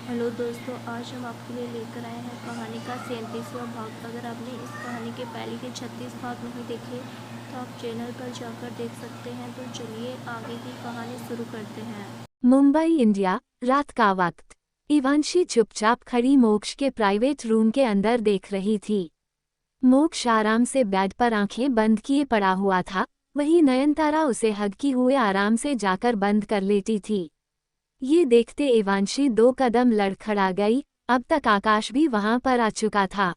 Hello दोस्तों, आज हम आपके लिए लेकर आए हैं कहानी का 37वां भाग। अगर आपने इस कहानी के पहले के 36 भाग नहीं देखे तो आप चैनल पर जाकर देख सकते हैं। तो चलिए आगे की कहानी शुरू करते हैं। मुंबई, इंडिया, रात का वक्त। इवांशी चुपचाप खड़ी मोक्ष के प्राइवेट रूम के अंदर देख रही थी। मोक्ष आराम से बेड पर आंखें बंद किए पड़ा हुआ था, वहीं नयनतारा उसे हग हुए आराम से जाकर बंद कर लेती थी। ये देखते इवांशी 2 कदम लड़खड़ा गई। अब तक आकाश भी वहां पर आ चुका था।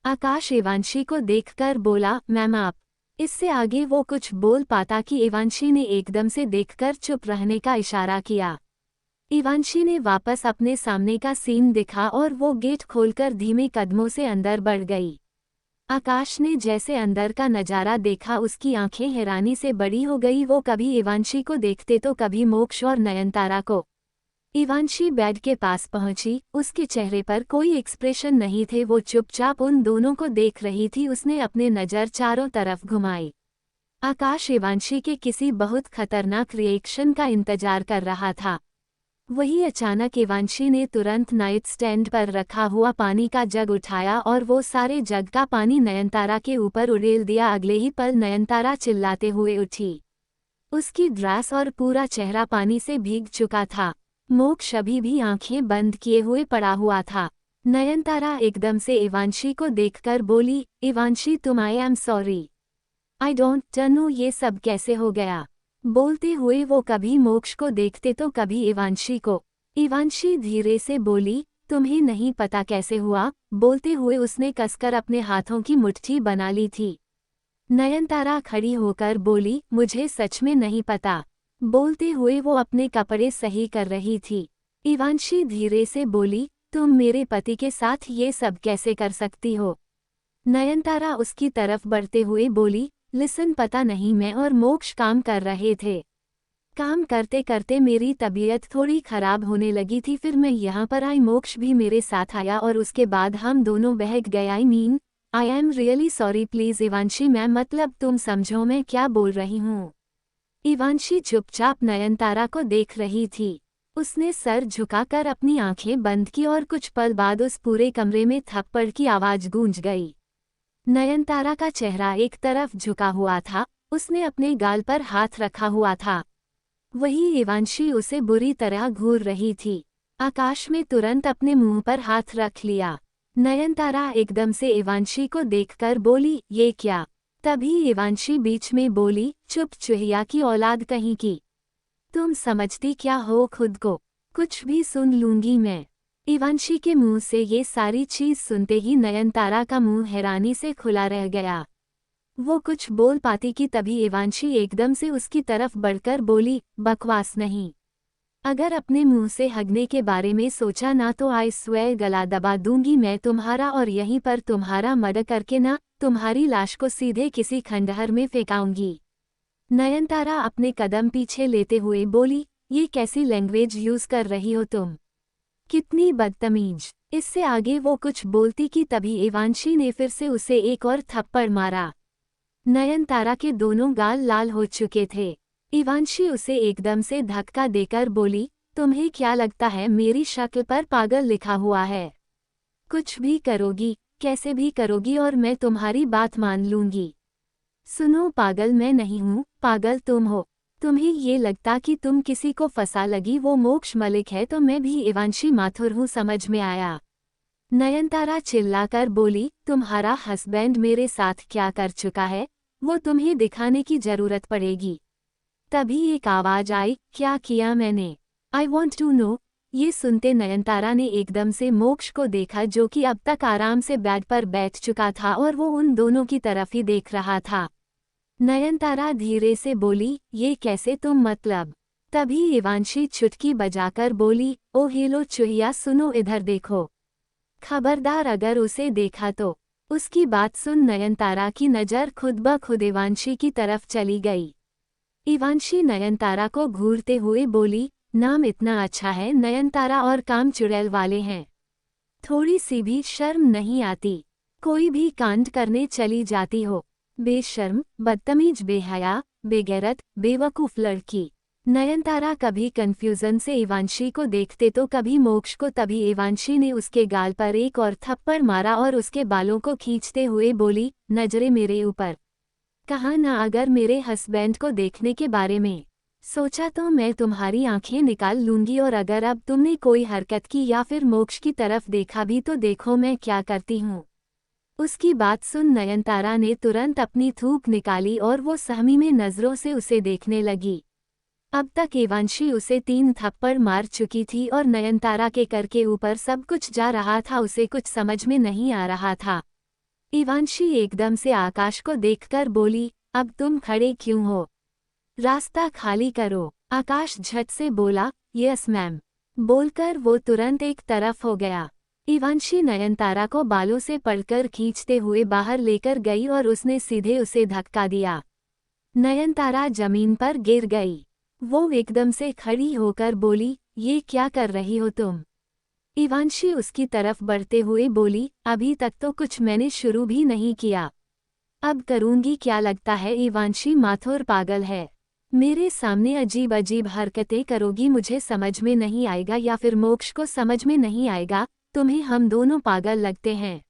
आकाश इवांशी को देखकर बोला, मैम आप। इससे आगे वो कुछ बोल पाता कि इवांशी ने एकदम से देखकर चुप रहने का इशारा किया। इवांशी ने वापस अपने सामने का सीन दिखा और वो गेट खोलकर धीमे कदमों से अंदर बढ़ गई। आकाश ने जैसे अंदर का नजारा देखा, उसकी आंखें हैरानी से बड़ी हो गई। वो कभी इवांशी को देखते तो कभी मोक्ष और नयनतारा को। इवांशी बेड के पास पहुंची, उसके चेहरे पर कोई एक्सप्रेशन नहीं थे। वो चुपचाप उन दोनों को देख रही थी। उसने अपने नज़र चारों तरफ घुमाई। आकाश इवांशी के किसी बहुत खतरनाक रिएक्शन का इंतजार कर रहा था। वही अचानक इवांशी ने तुरंत नाइट स्टैंड पर रखा हुआ पानी का जग उठाया और वो सारे जग का पानी नयनतारा के ऊपर उड़ेल दिया। अगले ही पल नयनतारा चिल्लाते हुए उठी। उसकी ड्रेस और पूरा चेहरा पानी से भीग चुका था। मोक्ष अभी भी आंखें बंद किए हुए पड़ा हुआ था। नयनतारा एकदम से इवांशी को देखकर बोली, इवांशी तुम, आई am sorry, I don't know ये सब कैसे हो गया। बोलते हुए वो कभी मोक्ष को देखते तो कभी इवांशी को। इवांशी धीरे से बोली, तुम्हें नहीं पता कैसे हुआ। बोलते हुए उसने कसकर अपने हाथों की मुट्ठी बना ली थी। नयनतारा खड़ी होकर बोली, मुझे सच में नहीं पता। बोलते हुए वो अपने कपड़े सही कर रही थी। इवांशी धीरे से बोली, तुम मेरे पति के साथ ये सब कैसे कर सकती हो। नयनतारा उसकी तरफ बढ़ते हुए बोली, लिसन, पता नहीं, मैं और मोक्ष काम कर रहे थे। काम करते करते मेरी तबीयत थोड़ी खराब होने लगी थी, फिर मैं यहाँ पर आई, मोक्ष भी मेरे साथ आया और उसके बाद हम दोनों बहक गए। I am really sorry, please Ivanshi ma'am, मतलब तुम समझो मैं क्या बोल रही हूँ। इवांशी चुपचाप नयनतारा को देख रही थी। उसने सर झुकाकर अपनी आंखें बंद की और कुछ पल बाद उस पूरे कमरे में थप्पड़ की आवाज गूंज गई। नयनतारा का चेहरा एक तरफ झुका हुआ था, उसने अपने गाल पर हाथ रखा हुआ था। वही इवांशी उसे बुरी तरह घूर रही थी। आकाश में तुरंत अपने मुंह पर हाथ रख लिया। नयनतारा एकदम से इवांशी को देखकर बोली, ये क्या। तभी इवांशी बीच में बोली, चुप चुहिया की औलाद कहीं की। तुम समझती क्या हो खुद को। कुछ भी सुन लूंगी मैं। इवांशी के मुंह से ये सारी चीज सुनते ही नयनतारा का मुंह हैरानी से खुला रह गया। वो कुछ बोल पाती कि तभी इवांशी एकदम से उसकी तरफ बढ़कर बोली, बकवास नहीं। अगर अपने मुंह से हगने के बारे में सोचा ना तो आई स्वेयर गला दबा दूंगी मैं तुम्हारा और यहीं पर तुम्हारा मर्डर करके ना तुम्हारी लाश को सीधे किसी खंडहर में फेंकाऊंगी। नयनतारा अपने कदम पीछे लेते हुए बोली, ये कैसी लैंग्वेज यूज कर रही हो तुम। कितनी बदतमीज। इससे आगे वो कुछ बोलती कि तभी इवांशी ने फिर से उसे एक और थप्पड़ मारा। नयनतारा के दोनों गाल लाल हो चुके थे। इवांशी उसे एकदम से धक्का देकर बोली, तुम्हें क्या लगता है मेरी शक्ल पर पागल लिखा हुआ है। कुछ भी करोगी, कैसे भी करोगी और मैं तुम्हारी बात मान लूंगी। सुनो, पागल मैं नहीं हूँ, पागल तुम हो। तुम्हें ये लगता कि तुम किसी को फंसा लगी, वो मोक्ष मलिक है तो मैं भी इवांशी माथुर हूँ, समझ में आया। नयनतारा चिल्लाकर बोली, तुम्हारा हस्बैंड मेरे साथ क्या कर चुका है वो तुम्हें दिखाने की जरूरत पड़ेगी। तभी एक आवाज आई, क्या किया मैंने, आई वॉन्ट टू नो। ये सुनते नयनतारा ने एकदम से मोक्ष को देखा, जो कि अब तक आराम से बेड पर बैठ चुका था और वो उन दोनों की तरफ ही देख रहा था। नयनतारा धीरे से बोली, ये कैसे तुम, मतलब। तभी इवांशी चुटकी बजाकर बोली, ओ हेलो चुहिया, सुनो इधर देखो। खबरदार अगर उसे देखा तो। उसकी बात सुन नयनतारा की नज़र खुद ब खुद इवांशी की तरफ चली गई। इवांशी नयनतारा को घूरते हुए बोली, नाम इतना अच्छा है नयनतारा और काम चुड़ैल वाले हैं। थोड़ी सी भी शर्म नहीं आती। कोई भी कांड करने चली जाती हो। बेशर्म, बदतमीज, बेहया, बेगैरत, बेवकूफ लड़की। नयनतारा कभी कंफ्यूजन से इवांशी को देखते तो कभी मोक्ष को। तभी इवांशी ने उसके गाल पर एक और थप्पड़ मारा और उसके बालों को खींचते हुए बोली, नजरें मेरे ऊपर। कहा ना, अगर मेरे हस्बैंड को देखने के बारे में सोचा तो मैं तुम्हारी आंखें निकाल लूंगी, और अगर अब तुमने कोई हरकत की या फिर मोक्ष की तरफ देखा भी तो देखो मैं क्या करती हूँ। उसकी बात सुन नयनतारा ने तुरंत अपनी थूक निकाली और वो सहमी में नजरों से उसे देखने लगी। अब तक इवांशी उसे 3 थप्पड़ मार चुकी थी और नयनतारा के कर के ऊपर सब कुछ जा रहा था, उसे कुछ समझ में नहीं आ रहा था। इवांशी एकदम से आकाश को देखकर बोली, अब तुम खड़े क्यों हो? रास्ता खाली करो। आकाश झट से बोला, यस मैम। बोलकर वो तुरंत एक तरफ हो गया। इवांशी नयनतारा को बालों से पकड़कर खींचते हुए बाहर लेकर गई और उसने सीधे उसे धक्का दिया। नयनतारा जमीन पर गिर गई। वो एकदम से खड़ी होकर बोली, ये क्या कर रही हो तुम? इवांशी उसकी तरफ बढ़ते हुए बोली, अभी तक तो कुछ मैंने शुरू भी नहीं किया, अब करूंगी क्या? लगता है इवांशी माथुर पागल है। मेरे सामने अजीब अजीब हरकतें करोगी, मुझे समझ में नहीं आएगा या फिर मोक्ष को समझ में नहीं आएगा। तुम्हें हम दोनों पागल लगते हैं।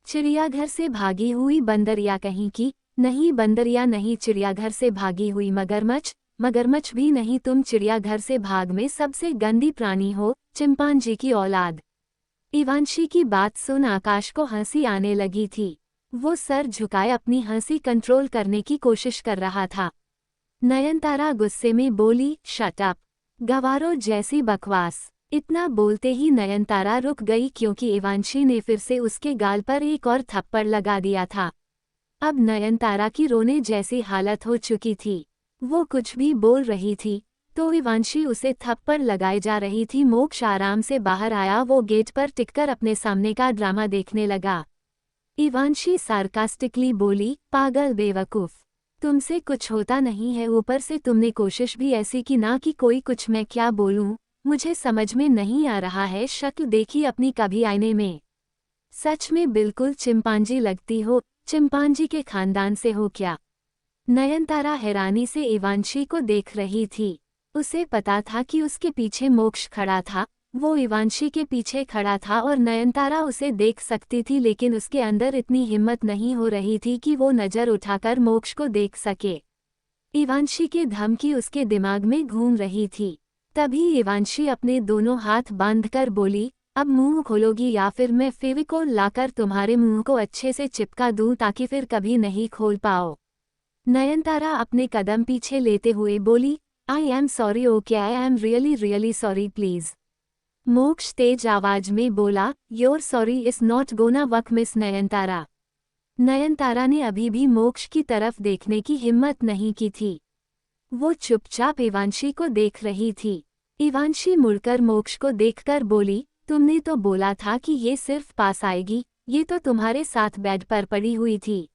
चिड़ियाघर से भागी हुई बंदरिया कहीं की? नहीं बंदरिया नहीं, चिड़ियाघर से भागी हुई मगरमच्छ? मगरमच्छ भी नहीं, तुम चिड़ियाघर से भाग में सबसे गंदी प्राणी हो, चिंपांजी की औलाद। इवांशी की बात सुन आकाश को हंसी आने लगी थी। वो सर झुकाए अपनी हंसी कंट्रोल करने की कोशिश कर रहा था। नयनतारा गुस्से में बोली, शट अप, गवारों जैसी बकवास। इतना बोलते ही नयनतारा रुक गई क्योंकि इवांशी ने फिर से उसके गाल पर एक और थप्पड़ लगा दिया था। अब नयनतारा की रोने जैसी हालत हो चुकी थी। वो कुछ भी बोल रही थी तो इवांशी उसे थप्पड़ लगाए जा रही थी। मोक्ष आराम से बाहर आया। वो गेट पर टिककर अपने सामने का ड्रामा देखने लगा। इवांशी सार्कास्टिकली बोली, पागल बेवकूफ, तुमसे कुछ होता नहीं है, ऊपर से तुमने कोशिश भी ऐसी की ना कि कोई कुछ। मैं क्या बोलूं, मुझे समझ में नहीं आ रहा है। शक्ल देखी अपनी कभी आईने में? सच में बिल्कुल चिंपांजी लगती हो। चिंपांजी के खानदान से हो क्या? नयनतारा हैरानी से इवांशी को देख रही थी। उसे पता था कि उसके पीछे मोक्ष खड़ा था। वो इवांशी के पीछे खड़ा था और नयनतारा उसे देख सकती थी, लेकिन उसके अंदर इतनी हिम्मत नहीं हो रही थी कि वो नज़र उठाकर मोक्ष को देख सके। इवांशी की धमकी उसके दिमाग में घूम रही थी। तभी इवांशी अपने दोनों हाथ बांधकर बोली, अब मुंह खोलोगी या फिर मैं फेविकोल लाकर तुम्हारे मुंह को अच्छे से चिपका दूं ताकि फिर कभी नहीं खोल पाओ। नयनतारा अपने कदम पीछे लेते हुए बोली, I am sorry, okay, I am really really sorry, please. Moksh तेज आवाज में बोला, your sorry is not gonna work miss Nayantara. Nayantara ने अभी भी मोक्ष की तरफ देखने की हिम्मत नहीं की थी। वो चुपचाप इवांशी को देख रही थी। इवांशी मुड़कर मोक्ष को देखकर बोली, तुमने तो बोला था कि ये सिर्फ पास आएगी, ये तो तुम्हारे साथ बेड पर पड़ी हुई थी।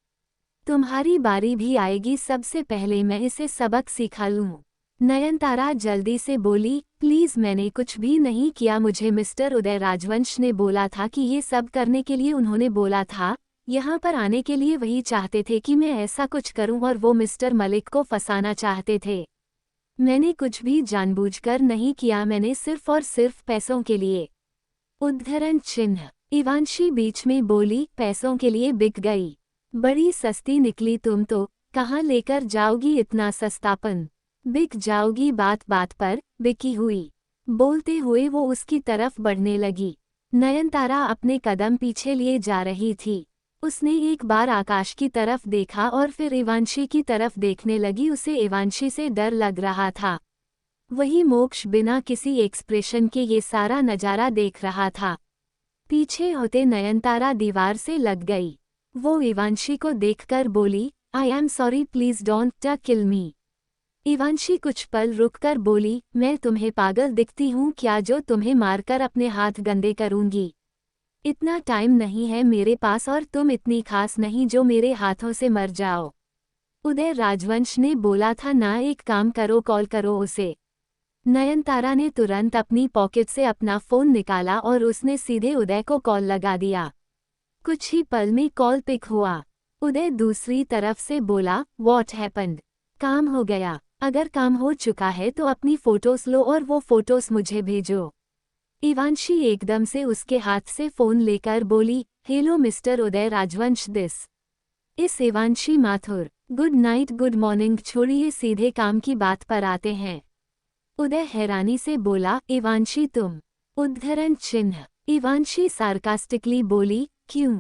तुम्हारी बारी भी आएगी, सबसे पहले मैं इसे सबक सिखा लूं। नयनतारा जल्दी से बोली, प्लीज मैंने कुछ भी नहीं किया, मुझे मिस्टर उदय राजवंश ने बोला था कि ये सब करने के लिए। उन्होंने बोला था यहाँ पर आने के लिए, वही चाहते थे कि मैं ऐसा कुछ करूं और वो मिस्टर मलिक को फंसाना चाहते थे। मैंने कुछ भी जानबूझकर नहीं किया, मैंने सिर्फ और सिर्फ पैसों के लिए। उद्धरण चिन्ह। इवांशी बीच में बोली, पैसों के लिए बिक गई? बड़ी सस्ती निकली तुम तो। कहाँ लेकर जाओगी इतना सस्तापन? बिक जाओगी बात बात पर, बिकी हुई। बोलते हुए वो उसकी तरफ बढ़ने लगी। नयनतारा अपने कदम पीछे लिए जा रही थी। उसने एक बार आकाश की तरफ देखा और फिर इवांशी की तरफ देखने लगी। उसे इवांशी से डर लग रहा था। वही मोक्ष बिना किसी एक्सप्रेशन के ये सारा नजारा देख रहा था। पीछे होते नयनतारा दीवार से लग गई। वो इवांशी को देखकर बोली, I am sorry, please don't kill me. Ivanshi कुछ पल रुककर बोली, मैं तुम्हें पागल दिखती हूँ क्या जो तुम्हें मारकर अपने हाथ गंदे करूँगी? इतना टाइम नहीं है मेरे पास और तुम इतनी खास नहीं जो मेरे हाथों से मर जाओ। उदय राजवंश ने बोला था ना, एक काम करो, कॉल करो उसे। नयनतारा ने तुरंत अपनी पॉकेट से अपना फ़ोन निकाला और उसने सीधे उदय को कॉल लगा दिया। कुछ ही पल में कॉल पिक हुआ। उदय दूसरी तरफ से बोला, व्हाट हैपेंड? काम हो गया? अगर काम हो चुका है तो अपनी फोटोज लो और वो फोटोज मुझे भेजो। इवांशी एकदम से उसके हाथ से फोन लेकर बोली, hello mister Uday Rajvansh this is Ivanshi Mathur. Good night good morning छोड़िए सीधे काम की बात पर आते हैं। उदय हैरानी से बोला, इवांशी तुम? उद्धरण चिन्ह। इवांशी सार्कास्टिकली बोली, क्यों?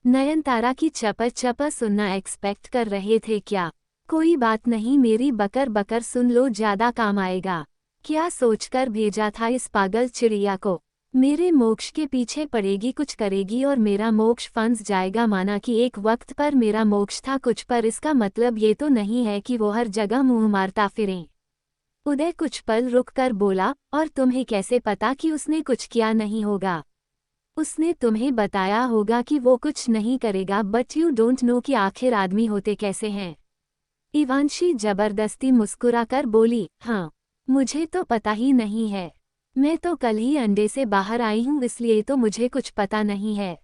नयनतारा की चपा सुनना एक्सपेक्ट कर रहे थे क्या? कोई बात नहीं मेरी बकर बकर सुन लो ज्यादा काम आएगा। क्या सोचकर भेजा था इस पागल चिड़िया को? मेरे मोक्ष के पीछे पड़ेगी कुछ करेगी और मेरा मोक्ष फंस जाएगा। माना कि एक वक्त पर मेरा मोक्ष था कुछ पर इसका मतलब ये तो नहीं है कि वो हर जगह मुंह मारता फिरे। उदय कुछ पल रुक कर बोला, और तुम्हें कैसे पता कि उसने कुछ किया नहीं होगा? उसने तुम्हें बताया होगा कि वो कुछ नहीं करेगा बट यू डोंट नो कि आखिर आदमी होते कैसे हैं। इवांशी जबरदस्ती मुस्कुराकर बोली, हाँ मुझे तो पता ही नहीं है। मैं तो कल ही अंडे से बाहर आई हूँ इसलिए तो मुझे कुछ पता नहीं है।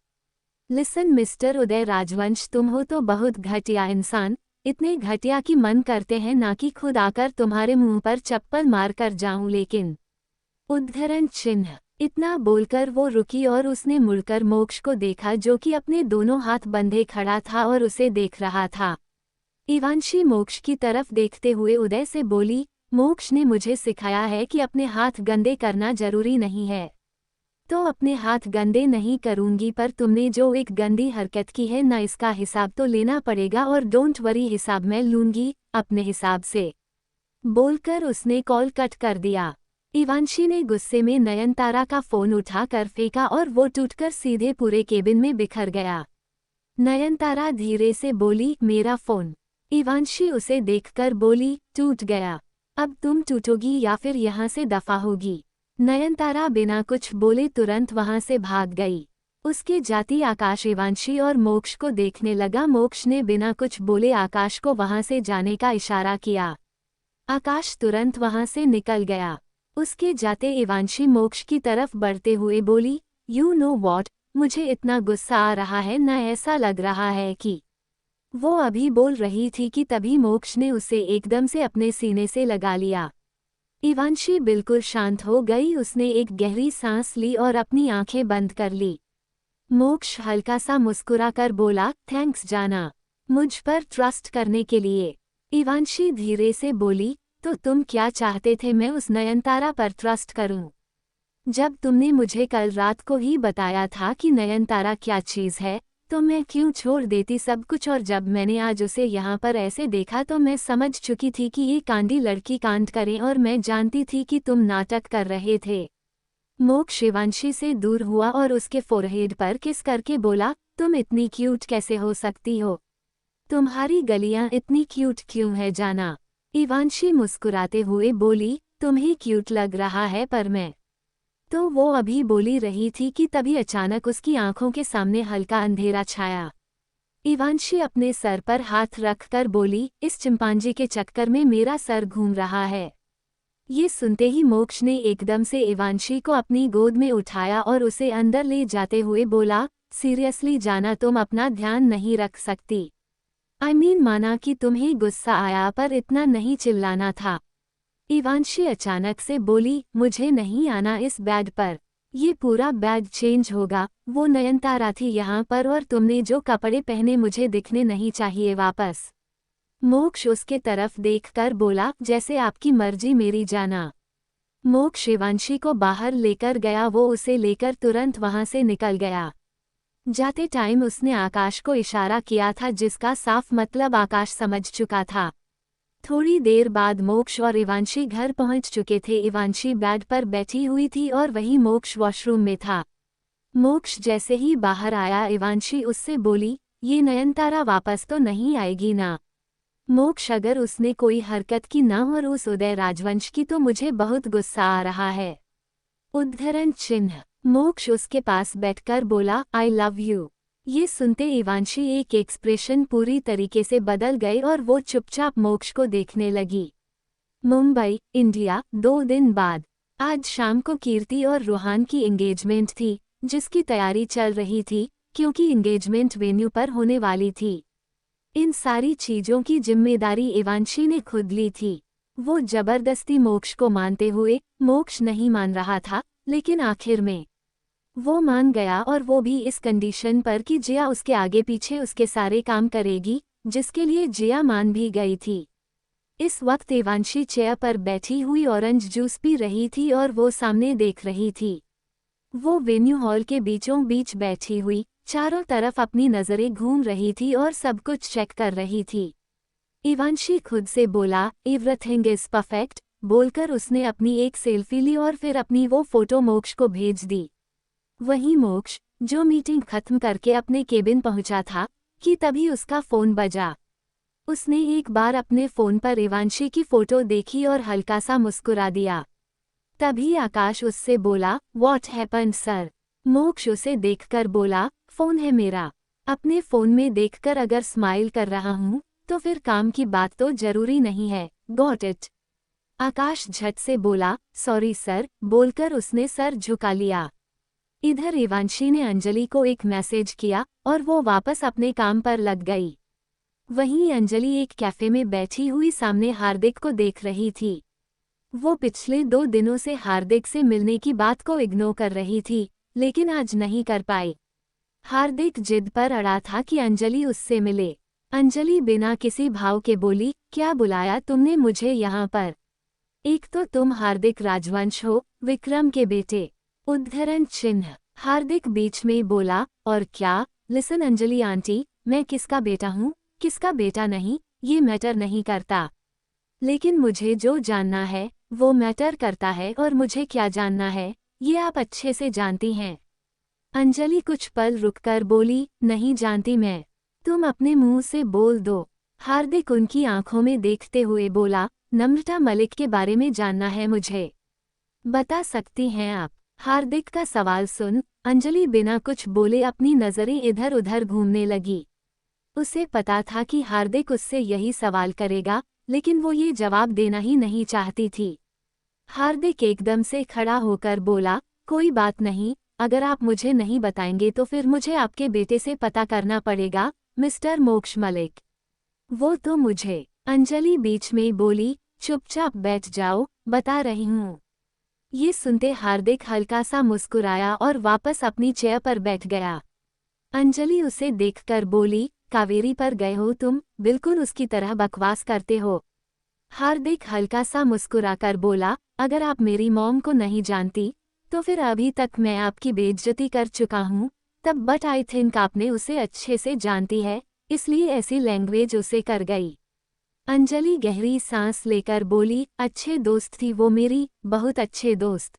लिसन मिस्टर उदय राजवंश तुम हो तो बहुत घटिया इंसान, इतने घटिया कि मन करते हैं ना कि खुद आकर तुम्हारे मुंह पर चप्पल मार कर जाऊं लेकिन। उद्धरण चिन्ह। इतना बोलकर वो रुकी और उसने मुड़कर मोक्ष को देखा जो कि अपने दोनों हाथ बंधे खड़ा था और उसे देख रहा था। इवांशी मोक्ष की तरफ देखते हुए उदय से बोली, मोक्ष ने मुझे सिखाया है कि अपने हाथ गंदे करना जरूरी नहीं है। तो अपने हाथ गंदे नहीं करूंगी पर तुमने जो एक गंदी हरकत की है ना इसका हिसाब तो लेना पड़ेगा और डोंट वरी हिसाब मैं लूंगी अपने हिसाब से। बोलकर उसने कॉल कट कर दिया। इवांशी ने गुस्से में नयनतारा का फोन उठा कर फेंका और वो टूटकर सीधे पूरे केबिन में बिखर गया। नयनतारा धीरे से बोली, मेरा फोन। इवांशी उसे देखकर बोली, टूट गया। अब तुम टूटोगी या फिर यहाँ से दफा होगी। नयनतारा बिना कुछ बोले तुरंत वहां से भाग गई। उसके जाती आकाश इवांशी और मोक्ष को देखने लगा। मोक्ष ने बिना कुछ बोले आकाश को वहां से जाने का इशारा किया। आकाश तुरंत वहां से निकल गया। उसके जाते इवांशी मोक्ष की तरफ बढ़ते हुए बोली, यू नो वॉट, मुझे इतना गुस्सा आ रहा है ना ऐसा लग रहा है कि। वो अभी बोल रही थी कि तभी मोक्ष ने उसे एकदम से अपने सीने से लगा लिया। इवांशी बिल्कुल शांत हो गई। उसने एक गहरी सांस ली और अपनी आंखें बंद कर ली। मोक्ष हल्का सा मुस्कुराकर बोला, थैंक्स जाना, मुझ पर ट्रस्ट करने के लिए। इवांशी धीरे से बोली, तो तुम क्या चाहते थे मैं उस नयनतारा पर ट्रस्ट करूं? जब तुमने मुझे कल रात को ही बताया था कि नयनतारा क्या चीज़ है तो मैं क्यों छोड़ देती सब कुछ। और जब मैंने आज उसे यहाँ पर ऐसे देखा तो मैं समझ चुकी थी कि ये कांडी लड़की कांड करे और मैं जानती थी कि तुम नाटक कर रहे थे। मोक्ष इवांशी से दूर हुआ और उसके फोरहेड पर किस करके बोला, तुम इतनी क्यूट कैसे हो सकती हो? तुम्हारी गलियां इतनी क्यूट क्यों है जाना? इवांशी मुस्कुराते हुए बोली, तुम्हें क्यूट लग रहा है पर मैं। तो वो अभी बोली रही थी कि तभी अचानक उसकी आंखों के सामने हल्का अंधेरा छाया। इवांशी अपने सर पर हाथ रखकर बोली, इस चिंपांजी के चक्कर में मेरा सर घूम रहा है। ये सुनते ही मोक्ष ने एकदम से इवांशी को अपनी गोद में उठाया और उसे अंदर ले जाते हुए बोला, सीरियसली जाना तुम अपना ध्यान नहीं रख सकती? आई मीन माना कि तुम्हें गुस्सा आया पर इतना नहीं चिल्लाना था। इवांशी अचानक से बोली, मुझे नहीं आना इस बेड पर। ये पूरा बेड चेंज होगा। वो नयनतारा थी यहाँ पर और तुमने जो कपड़े पहने मुझे दिखने नहीं चाहिए वापस। मोक्ष उसके तरफ देखकर बोला, जैसे आपकी मर्जी मेरी जाना। मोक्ष इवांशी को बाहर लेकर गया। वो उसे लेकर तुरंत वहां से निकल गया। जाते टाइम उसने आकाश को इशारा किया था जिसका साफ मतलब आकाश समझ चुका था। थोड़ी देर बाद मोक्ष और इवांशी घर पहुंच चुके थे। इवांशी बेड पर बैठी हुई थी और वही मोक्ष वॉशरूम में था। मोक्ष जैसे ही बाहर आया इवांशी उससे बोली, ये नयनतारा वापस तो नहीं आएगी ना? मोक्ष, अगर उसने कोई हरकत की ना और उस उदय राजवंश की तो मुझे बहुत गुस्सा आ रहा है। उद्धरण चिन्ह। मोक्ष उसके पास बैठकर बोला, आई लव यू। ये सुनते इवांशी एक एक्सप्रेशन पूरी तरीके से बदल गए और वो चुपचाप मोक्ष को देखने लगी। मुंबई, इंडिया। 2 दिन बाद आज शाम को कीर्ति और रोहान की एंगेजमेंट थी जिसकी तैयारी चल रही थी क्योंकि एंगेजमेंट वेन्यू पर होने वाली थी। इन सारी चीजों की जिम्मेदारी इवांशी ने खुद ली थी। वो जबरदस्ती मोक्ष को मानते हुए मोक्ष नहीं मान रहा था, लेकिन आखिर में वो मान गया, और वो भी इस कंडीशन पर कि जिया उसके आगे पीछे उसके सारे काम करेगी, जिसके लिए जिया मान भी गई थी। इस वक्त एवांशी चेयर पर बैठी हुई ऑरेंज जूस पी रही थी और वो सामने देख रही थी। वो वेन्यू हॉल के बीचों बीच बैठी हुई चारों तरफ अपनी नजरें घूम रही थी और सब कुछ चेक कर रही थी। एवांशी खुद से बोला, एवरीथिंग इज परफेक्ट, बोलकर उसने अपनी एक सेल्फी ली और फिर अपनी वो फोटो मोक्ष को भेज दी। वहीं मोक्ष, जो मीटिंग खत्म करके अपने केबिन पहुंचा था, कि तभी उसका फोन बजा। उसने एक बार अपने फोन पर एवांशी की फोटो देखी और हल्का सा मुस्कुरा दिया। तभी आकाश उससे बोला, व्हाट हैपेंड सर? मोक्ष उसे देखकर बोला, फोन है मेरा। अपने फोन में देखकर अगर स्माइल कर रहा हूं तो फिर काम की बात तो जरूरी नहीं है, गॉट इट? आकाश झट से बोला, सॉरी सर, बोलकर उसने सर झुका लिया। इधर एवांशी ने अंजलि को एक मैसेज किया और वो वापस अपने काम पर लग गई। वहीं अंजलि एक कैफे में बैठी हुई सामने हार्दिक को देख रही थी। वो पिछले 2 दिनों से हार्दिक से मिलने की बात को इग्नोर कर रही थी, लेकिन आज नहीं कर पाई। हार्दिक जिद पर अड़ा था कि अंजलि उससे मिले। अंजलि बिना किसी भाव के बोली, क्या बुलाया तुमने मुझे यहाँ पर? एक तो तुम हार्दिक राजवंश हो, विक्रम के बेटे। उद्धरण चिन्ह। हार्दिक बीच में बोला, और क्या? लिसन अंजलि आंटी, मैं किसका बेटा हूँ, किसका बेटा नहीं, ये मैटर नहीं करता। लेकिन मुझे जो जानना है वो मैटर करता है, और मुझे क्या जानना है ये आप अच्छे से जानती हैं। अंजलि कुछ पल रुककर बोली, नहीं जानती मैं। तुम अपने मुंह से बोल दो। हार्दिक उनकी आंखों में देखते हुए बोला, नम्रता मलिक के बारे में जानना है मुझे। बता सकती हैं आप? हार्दिक का सवाल सुन अंजलि बिना कुछ बोले अपनी नजरें इधर उधर घूमने लगी। उसे पता था कि हार्दिक उससे यही सवाल करेगा, लेकिन वो ये जवाब देना ही नहीं चाहती थी। हार्दिक एकदम से खड़ा होकर बोला, कोई बात नहीं, अगर आप मुझे नहीं बताएंगे तो फिर मुझे आपके बेटे से पता करना पड़ेगा, मिस्टर मोक्ष मलिक। वो तो मुझे। अंजलि बीच में बोली, चुपचाप बैठ जाओ, बता रही हूँ। ये सुनते हार्दिक हल्का सा मुस्कुराया और वापस अपनी चेयर पर बैठ गया। अंजलि उसे देखकर बोली, कावेरी पर गए हो तुम, बिल्कुल उसकी तरह बकवास करते हो। हार्दिक हल्का सा मुस्कुराकर बोला, अगर आप मेरी मॉम को नहीं जानती तो फिर अभी तक मैं आपकी बेइज्जती कर चुका हूँ तब, बट आई थिंक आपने उसे अच्छे से जानती है, इसलिए ऐसी लैंग्वेज उसे कर गई। अंजलि गहरी सांस लेकर बोली, अच्छे दोस्त थी वो मेरी, बहुत अच्छे दोस्त।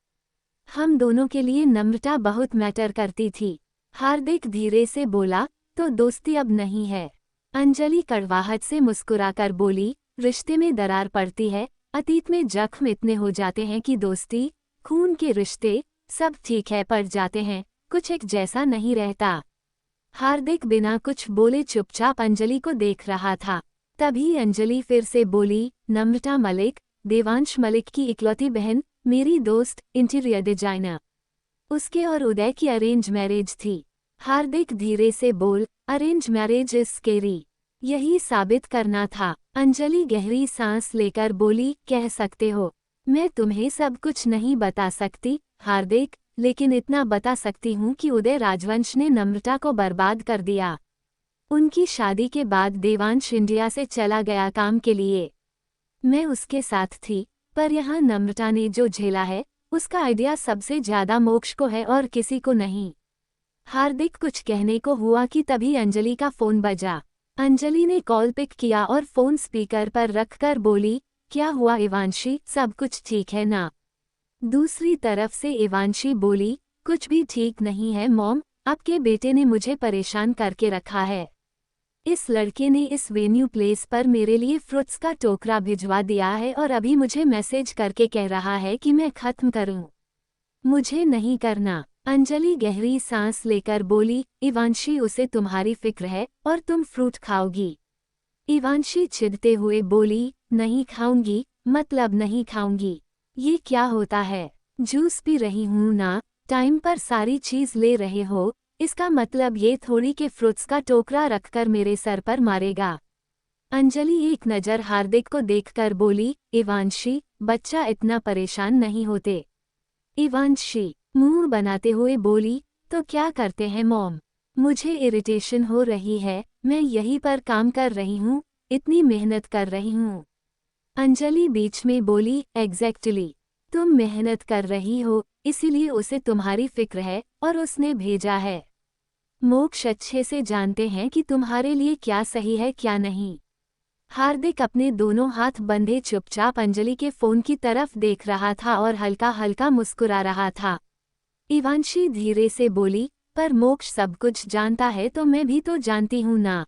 हम दोनों के लिए नम्रता बहुत मैटर करती थी। हार्दिक धीरे से बोला, तो दोस्ती अब नहीं है। अंजलि कड़वाहट से मुस्कुराकर बोली, रिश्ते में दरार पड़ती है, अतीत में जख्म इतने हो जाते हैं कि दोस्ती, खून के रिश्ते सब ठीक है पड़ जाते हैं, कुछ एक जैसा नहीं रहता। हार्दिक बिना कुछ बोले चुपचाप अंजलि को देख रहा था। तभी अंजलि फिर से बोली, नम्रता मलिक, देवांश मलिक की इकलौती बहन, मेरी दोस्त, इंटीरियर डिजाइनर। उसके और उदय की अरेंज मैरिज थी। हार्दिक धीरे से बोल, अरेंज मैरिज इज स्केरी। यही साबित करना था। अंजलि गहरी सांस लेकर बोली, कह सकते हो। मैं तुम्हें सब कुछ नहीं बता सकती हार्दिक, लेकिन इतना बता सकती हूँ कि उदय राजवंश ने नम्रता को बर्बाद कर दिया। उनकी शादी के बाद देवांश इंडिया से चला गया काम के लिए। मैं उसके साथ थी, पर यहाँ नम्रता ने जो झेला है उसका आइडिया सबसे ज्यादा मोक्ष को है और किसी को नहीं। हार्दिक कुछ कहने को हुआ कि तभी अंजलि का फोन बजा। अंजलि ने कॉल पिक किया और फोन स्पीकर पर रखकर बोली, क्या हुआ एवांशी, सब कुछ ठीक है ना? दूसरी तरफ से एवांशी बोली, कुछ भी ठीक नहीं है मॉम, आपके बेटे ने मुझे परेशान करके रखा है। इस लड़के ने इस वेन्यू प्लेस पर मेरे लिए फ्रूट्स का टोकरा भिजवा दिया है और अभी मुझे मैसेज करके कह रहा है कि मैं खत्म करूं। मुझे नहीं करना। अंजलि गहरी सांस लेकर बोली, इवांशी उसे तुम्हारी फिक्र है और तुम फ्रूट खाओगी। इवांशी चिढ़ते हुए बोली, नहीं खाऊंगी, मतलब नहीं खाऊंगी। ये क्या होता है? जूस पी रही हूँ ना, टाइम पर सारी चीज ले रहे हो, इसका मतलब ये थोड़ी कि फ्रूट्स का टोकरा रखकर मेरे सर पर मारेगा। अंजलि एक नज़र हार्दिक को देखकर बोली, इवांशी, बच्चा इतना परेशान नहीं होते। इवांशी मुंह बनाते हुए बोली, तो क्या करते हैं मॉम? मुझे इरिटेशन हो रही है, मैं यहीं पर काम कर रही हूँ, इतनी मेहनत कर रही हूँ। अंजलि बीच में बोली, एग्जैक्टली, तुम मेहनत कर रही हो, इसीलिए उसे तुम्हारी फिक्र है और उसने भेजा है। मोक्ष अच्छे से जानते हैं कि तुम्हारे लिए क्या सही है क्या नहीं। हार्दिक अपने दोनों हाथ बंधे चुपचाप अंजलि के फोन की तरफ देख रहा था और हल्का हल्का मुस्कुरा रहा था। इवांशी धीरे से बोली, पर मोक्ष सब कुछ जानता है तो मैं भी तो जानती हूँ ना।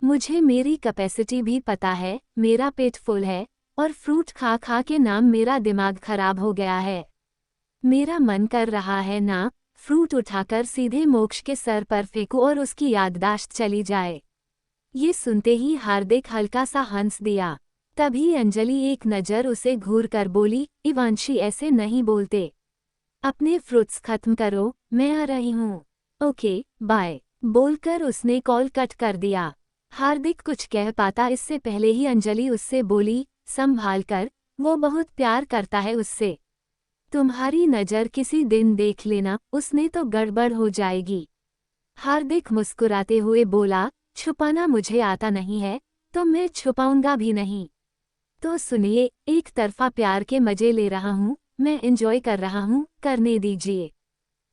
मुझे मेरी कैपेसिटी भी पता है, मेरा पेट फुल है और फ्रूट खा खा के नाम मेरा दिमाग खराब हो गया है। मेरा मन कर रहा है ना, फ्रूट उठाकर सीधे मोक्ष के सर पर फेंकूं और उसकी याददाश्त चली जाए। ये सुनते ही हार्दिक हल्का सा हंस दिया। तभी अंजलि एक नज़र उसे घूर कर बोली, इवांशी ऐसे नहीं बोलते। अपने फ्रूट्स खत्म करो, मैं आ रही हूँ। Okay, bye. बोलकर उसने कॉल कट कर दिया। हार्दिक कुछ कह पाता इससे पहले ही अंजलि उससे बोली, संभाल कर, वो बहुत प्यार करता है उससे। तुम्हारी नज़र किसी दिन देख लेना, उसने तो गड़बड़ हो जाएगी। हार्दिक मुस्कुराते हुए बोला, छुपाना मुझे आता नहीं है, तो मैं छुपाऊंगा भी नहीं। तो सुनिए, एक तरफा प्यार के मजे ले रहा हूँ, मैं एंजॉय कर रहा हूँ, करने दीजिए।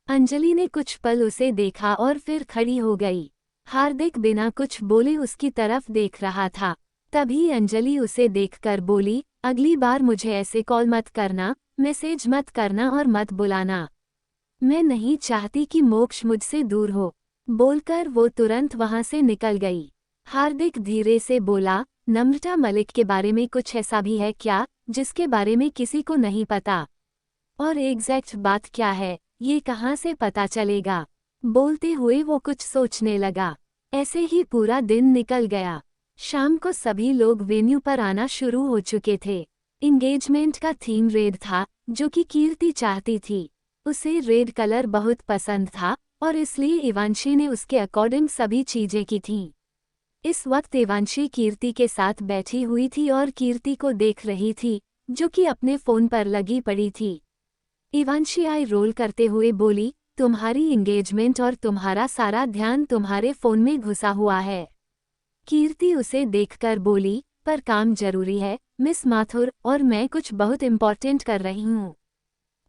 अंजलि ने कुछ पल उसे देखा और फिर खड़ी हो गई। हार्दिक बिना कुछ बोले उसकी तरफ देख रहा था। तभी अंजलि उसे देखकर बोली, अगली बार मुझे ऐसे कॉल मत करना, मैसेज मत करना और मत बुलाना। मैं नहीं चाहती कि मोक्ष मुझसे दूर हो। बोलकर वो तुरंत वहां से निकल गई। हार्दिक धीरे से बोला, नम्रता मलिक के बारे में कुछ ऐसा भी है क्या, जिसके बारे में किसी को नहीं पता? और एग्जैक्ट बात क्या है, ये कहाँ से पता चलेगा? बोलते हुए वो कुछ सोचने लगा। ऐसे ही पूरा दिन निकल गया। शाम को सभी लोग वेन्यू पर आना शुरू हो चुके थे। इंगेजमेंट का थीम रेड था, जो कि कीर्ति चाहती थी। उसे रेड कलर बहुत पसंद था और इसलिए इवांशी ने उसके अकॉर्डिंग सभी चीजें की थीं। इस वक्त इवांशी कीर्ति के साथ बैठी हुई थी और कीर्ति को देख रही थी, जो कि अपने फोन पर लगी पड़ी थी। इवांशी आई रोल करते हुए बोली, तुम्हारी एंगेजमेंट और तुम्हारा सारा ध्यान तुम्हारे फोन में घुसा हुआ है। कीर्ति उसे देखकर बोली, पर काम जरूरी है मिस माथुर, और मैं कुछ बहुत इम्पोर्टेंट कर रही हूँ।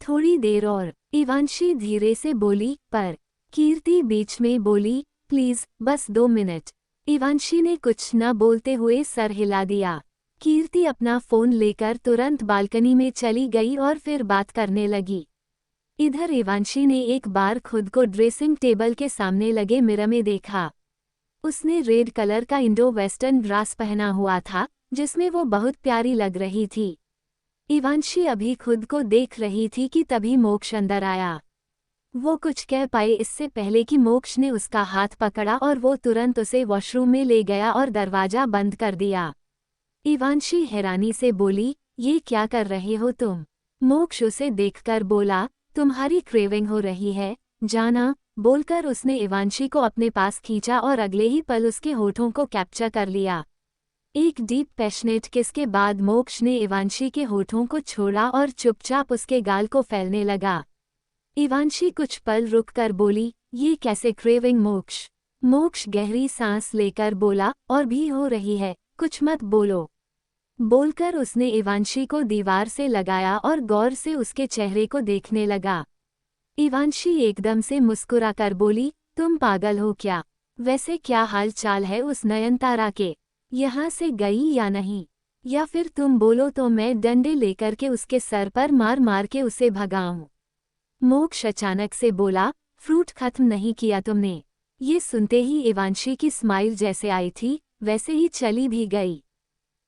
थोड़ी देर और। इवांशी धीरे से बोली, पर। कीर्ति बीच में बोली, प्लीज बस 2 मिनट। इवांशी ने कुछ न बोलते हुए सर हिला दिया। कीर्ति अपना फोन लेकर तुरंत बालकनी में चली गई और फिर बात करने लगी। इधर इवांशी ने एक बार खुद को ड्रेसिंग टेबल के सामने लगे मिरर में देखा। उसने रेड कलर का इंडो वेस्टर्न ड्रेस पहना हुआ था, जिसमें वो बहुत प्यारी लग रही थी। इवांशी अभी खुद को देख रही थी कि तभी मोक्ष अंदर आया। वो कुछ कह पाए इससे पहले कि मोक्ष ने उसका हाथ पकड़ा और वो तुरंत उसे वॉशरूम में ले गया और दरवाजा बंद कर दिया। इवांशी हैरानी से बोली, ये क्या कर रहे हो तुम? मोक्ष उसे देखकर बोला, तुम्हारी क्रेविंग हो रही है, जाना। बोलकर उसने इवांशी को अपने पास खींचा और अगले ही पल उसके होठों को कैप्चर कर लिया। एक डीप पैशनेट किस के बाद मोक्ष ने इवांशी के होठों को छोड़ा और चुपचाप उसके गाल को फैलने लगा। इवांशी कुछ पल रुककर बोली, ये कैसे क्रेविंग मोक्ष? मोक्ष गहरी सांस लेकर बोला, और भी हो रही है, कुछ मत बोलो। बोलकर उसने इवांशी को दीवार से लगाया और गौर से उसके चेहरे को देखने लगा। इवांशी एकदम से मुस्कुराकर बोली, तुम पागल हो क्या? वैसे क्या हाल चाल है उस नयनतारा के? यहाँ से गई या नहीं? या फिर तुम बोलो तो मैं डंडे लेकर के उसके सर पर मार मार के उसे भगाऊं। मोक्ष अचानक से बोला, फ्रूट खत्म नहीं किया तुमने? ये सुनते ही इवांशी की स्माइल जैसे आई थी, वैसे ही चली भी गई।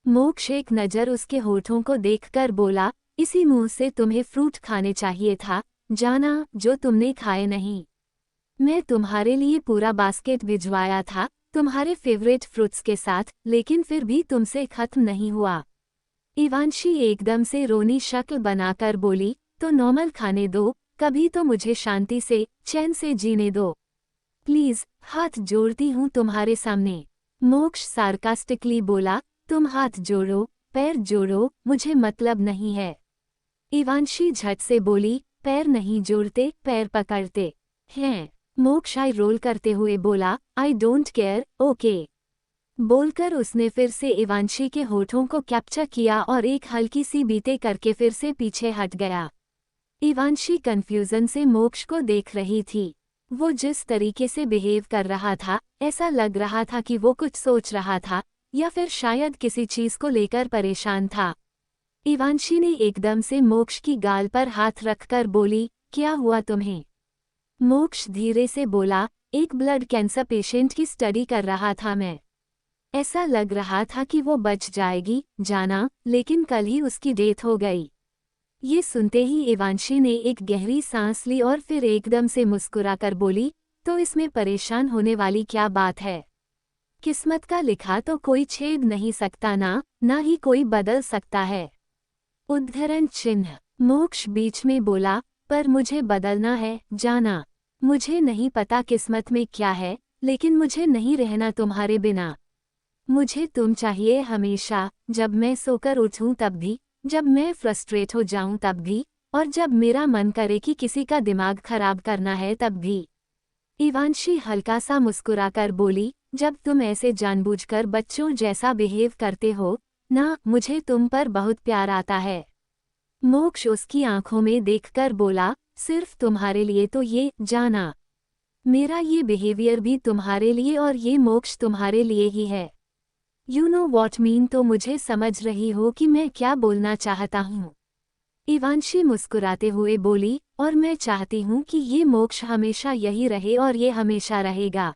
मोक्ष एक नज़र उसके होठों को देखकर बोला, इसी मुंह से तुम्हें फ्रूट खाने चाहिए था, जाना, जो तुमने खाए नहीं। मैं तुम्हारे लिए पूरा बास्केट भिजवाया था, तुम्हारे फेवरेट फ्रूट्स के साथ, लेकिन फिर भी तुमसे खत्म नहीं हुआ। इवांशी एकदम से रोनी शक्ल बनाकर बोली, तो नॉर्मल खाने दो, कभी तो मुझे शांति से, चैन से जीने दो। प्लीज, हाथ जोड़ती हूँ तुम्हारे सामने। मोक्ष सार्कास्टिकली बोला, तुम हाथ जोड़ो, पैर जोड़ो, मुझे मतलब नहीं है। इवांशी झट से बोली, पैर नहीं जोड़ते, पैर पकड़ते हैं। मोक्ष आई रोल करते हुए बोला, आई डोंट केयर, ओके। बोलकर उसने फिर से इवांशी के होठों को कैप्चर किया और एक हल्की सी बीते करके फिर से पीछे हट गया। इवांशी कंफ्यूजन से मोक्ष को देख रही थी। वो जिस तरीके से बिहेव कर रहा था, ऐसा लग रहा था कि वो कुछ सोच रहा था या फिर शायद किसी चीज को लेकर परेशान था। इवांशी ने एकदम से मोक्ष की गाल पर हाथ रखकर बोली, क्या हुआ तुम्हें? मोक्ष धीरे से बोला, एक ब्लड कैंसर पेशेंट की स्टडी कर रहा था मैं। ऐसा लग रहा था कि वो बच जाएगी, जाना, लेकिन कल ही उसकी डेथ हो गई। ये सुनते ही इवांशी ने एक गहरी सांस ली और फिर एकदम से मुस्कुराकर बोली, तो इसमें परेशान होने वाली क्या बात है? किस्मत का लिखा तो कोई छेद नहीं सकता ना ही कोई बदल सकता है। उद्धरण चिन्ह। मोक्ष बीच में बोला, पर मुझे बदलना है, जाना। मुझे नहीं पता किस्मत में क्या है, लेकिन मुझे नहीं रहना तुम्हारे बिना। मुझे तुम चाहिए हमेशा, जब मैं सोकर उठूं तब भी, जब मैं फ्रस्ट्रेट हो जाऊं तब भी, और जब मेरा मन करे कि किसी का दिमाग खराब करना है तब भी। इवांशी हल्का सा मुस्कुराकर बोली, जब तुम ऐसे जानबूझकर बच्चों जैसा बिहेव करते हो ना, मुझे तुम पर बहुत प्यार आता है। मोक्ष उसकी आंखों में देखकर बोला, सिर्फ तुम्हारे लिए तो ये, जाना। मेरा ये बिहेवियर भी तुम्हारे लिए और ये मोक्ष तुम्हारे लिए ही है। यू नो वॉट मीन, तो मुझे समझ रही हो कि मैं क्या बोलना चाहता हूँ। इवांशी मुस्कुराते हुए बोली, और मैं चाहती हूँ कि ये मोक्ष हमेशा यही रहे और ये हमेशा रहेगा।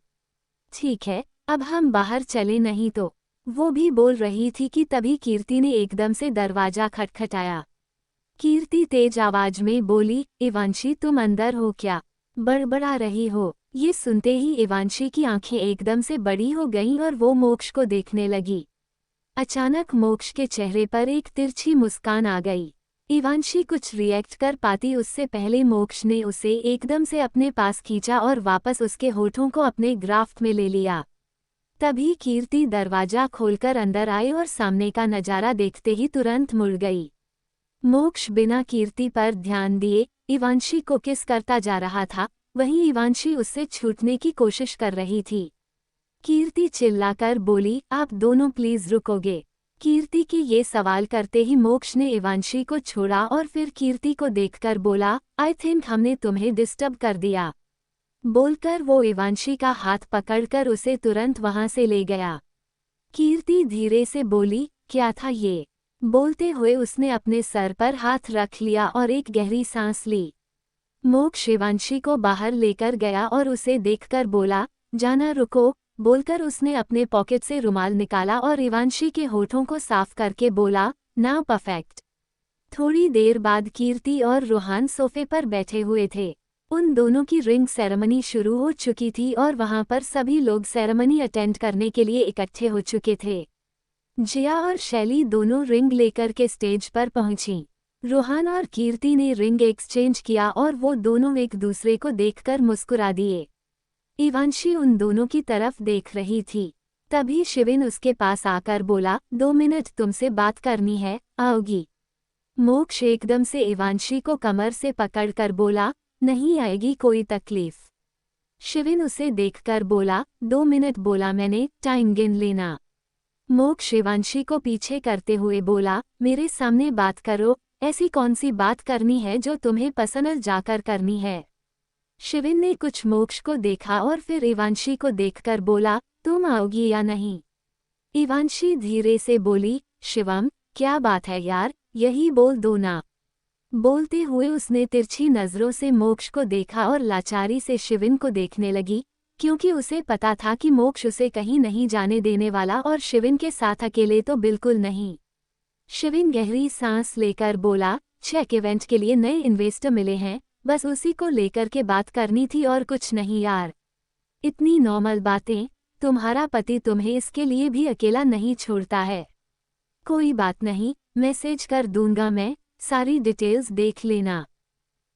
ठीक है, अब हम बाहर चले नहीं तो। वो भी बोल रही थी कि तभी कीर्ति ने एकदम से दरवाजा खटखटाया। कीर्ति तेज आवाज में बोली, इवांशी तुम अंदर हो क्या? बड़बड़ा रही हो? ये सुनते ही इवांशी की आंखें एकदम से बड़ी हो गईं और वो मोक्ष को देखने लगी। अचानक मोक्ष के चेहरे पर एक तिरछी मुस्कान आ गई। इवांशी कुछ रिएक्ट कर पाती उससे पहले मोक्ष ने उसे एकदम से अपने पास खींचा और वापस उसके होठों को अपने ग्राफ्ट में ले लिया। तभी कीर्ति दरवाजा खोलकर अंदर आई और सामने का नजारा देखते ही तुरंत मुड़ गई। मोक्ष बिना कीर्ति पर ध्यान दिए इवांशी को किस करता जा रहा था, वहीं इवांशी उससे छूटने की कोशिश कर रही थी। कीर्ति चिल्लाकर बोली, आप दोनों प्लीज रुकोगे? कीर्ति के ये सवाल करते ही मोक्ष ने इवांशी को छोड़ा और फिर कीर्ति को देखकर बोला, आई थिंक हमने तुम्हें डिस्टर्ब कर दिया। बोलकर वो इवांशी का हाथ पकड़कर उसे तुरंत वहां से ले गया। कीर्ति धीरे से बोली, क्या था ये? बोलते हुए उसने अपने सर पर हाथ रख लिया और एक गहरी सांस ली। मोक्ष इवांशी को बाहर लेकर गया और उसे देखकर बोला, जाना रुको। बोलकर उसने अपने पॉकेट से रुमाल निकाला और इवांशी के होठों को साफ करके बोला, नाउ परफेक्ट। थोड़ी देर बाद कीर्ति और रोहान सोफे पर बैठे हुए थे। उन दोनों की रिंग सेरेमनी शुरू हो चुकी थी और वहां पर सभी लोग सेरेमनी अटेंड करने के लिए इकट्ठे हो चुके थे। जिया और शैली दोनों रिंग लेकर के स्टेज पर पहुंची। रोहान और कीर्ति ने रिंग एक्सचेंज किया और वो दोनों एक दूसरे को देखकर मुस्कुरा दिए। इवांशी उन दोनों की तरफ देख रही थी। तभी शिविन उसके पास आकर बोला, 2 मिनट तुमसे बात करनी है, आओगी? मोक्ष एकदम से इवांशी को कमर से पकड़कर बोला, नहीं आएगी कोई तकलीफ। शिविन उसे देखकर बोला, 2 मिनट बोला मैंने, टाइम गिन लेना। मोक्ष इवांशी को पीछे करते हुए बोला, मेरे सामने बात करो, ऐसी कौन सी बात करनी है जो तुम्हें पर्सनल जाकर करनी है? शिविन ने कुछ मोक्ष को देखा और फिर इवांशी को देखकर बोला, तुम आओगी या नहीं? इवांशी धीरे से बोली, शिवम, क्या बात है यार, यही बोल दो ना। बोलते हुए उसने तिरछी नजरों से मोक्ष को देखा और लाचारी से शिविन को देखने लगी, क्योंकि उसे पता था कि मोक्ष उसे कहीं नहीं जाने देने वाला और शिविन के साथ अकेले तो बिल्कुल नहीं। शिविन गहरी सांस लेकर बोला, चेक इवेंट के लिए नए इन्वेस्टर मिले हैं, बस उसी को लेकर के बात करनी थी और कुछ नहीं यार। इतनी नॉर्मल बातें, तुम्हारा पति तुम्हें इसके लिए भी अकेला नहीं छोड़ता है। कोई बात नहीं, मैसेज कर दूंगा मैं, सारी डिटेल्स देख लेना।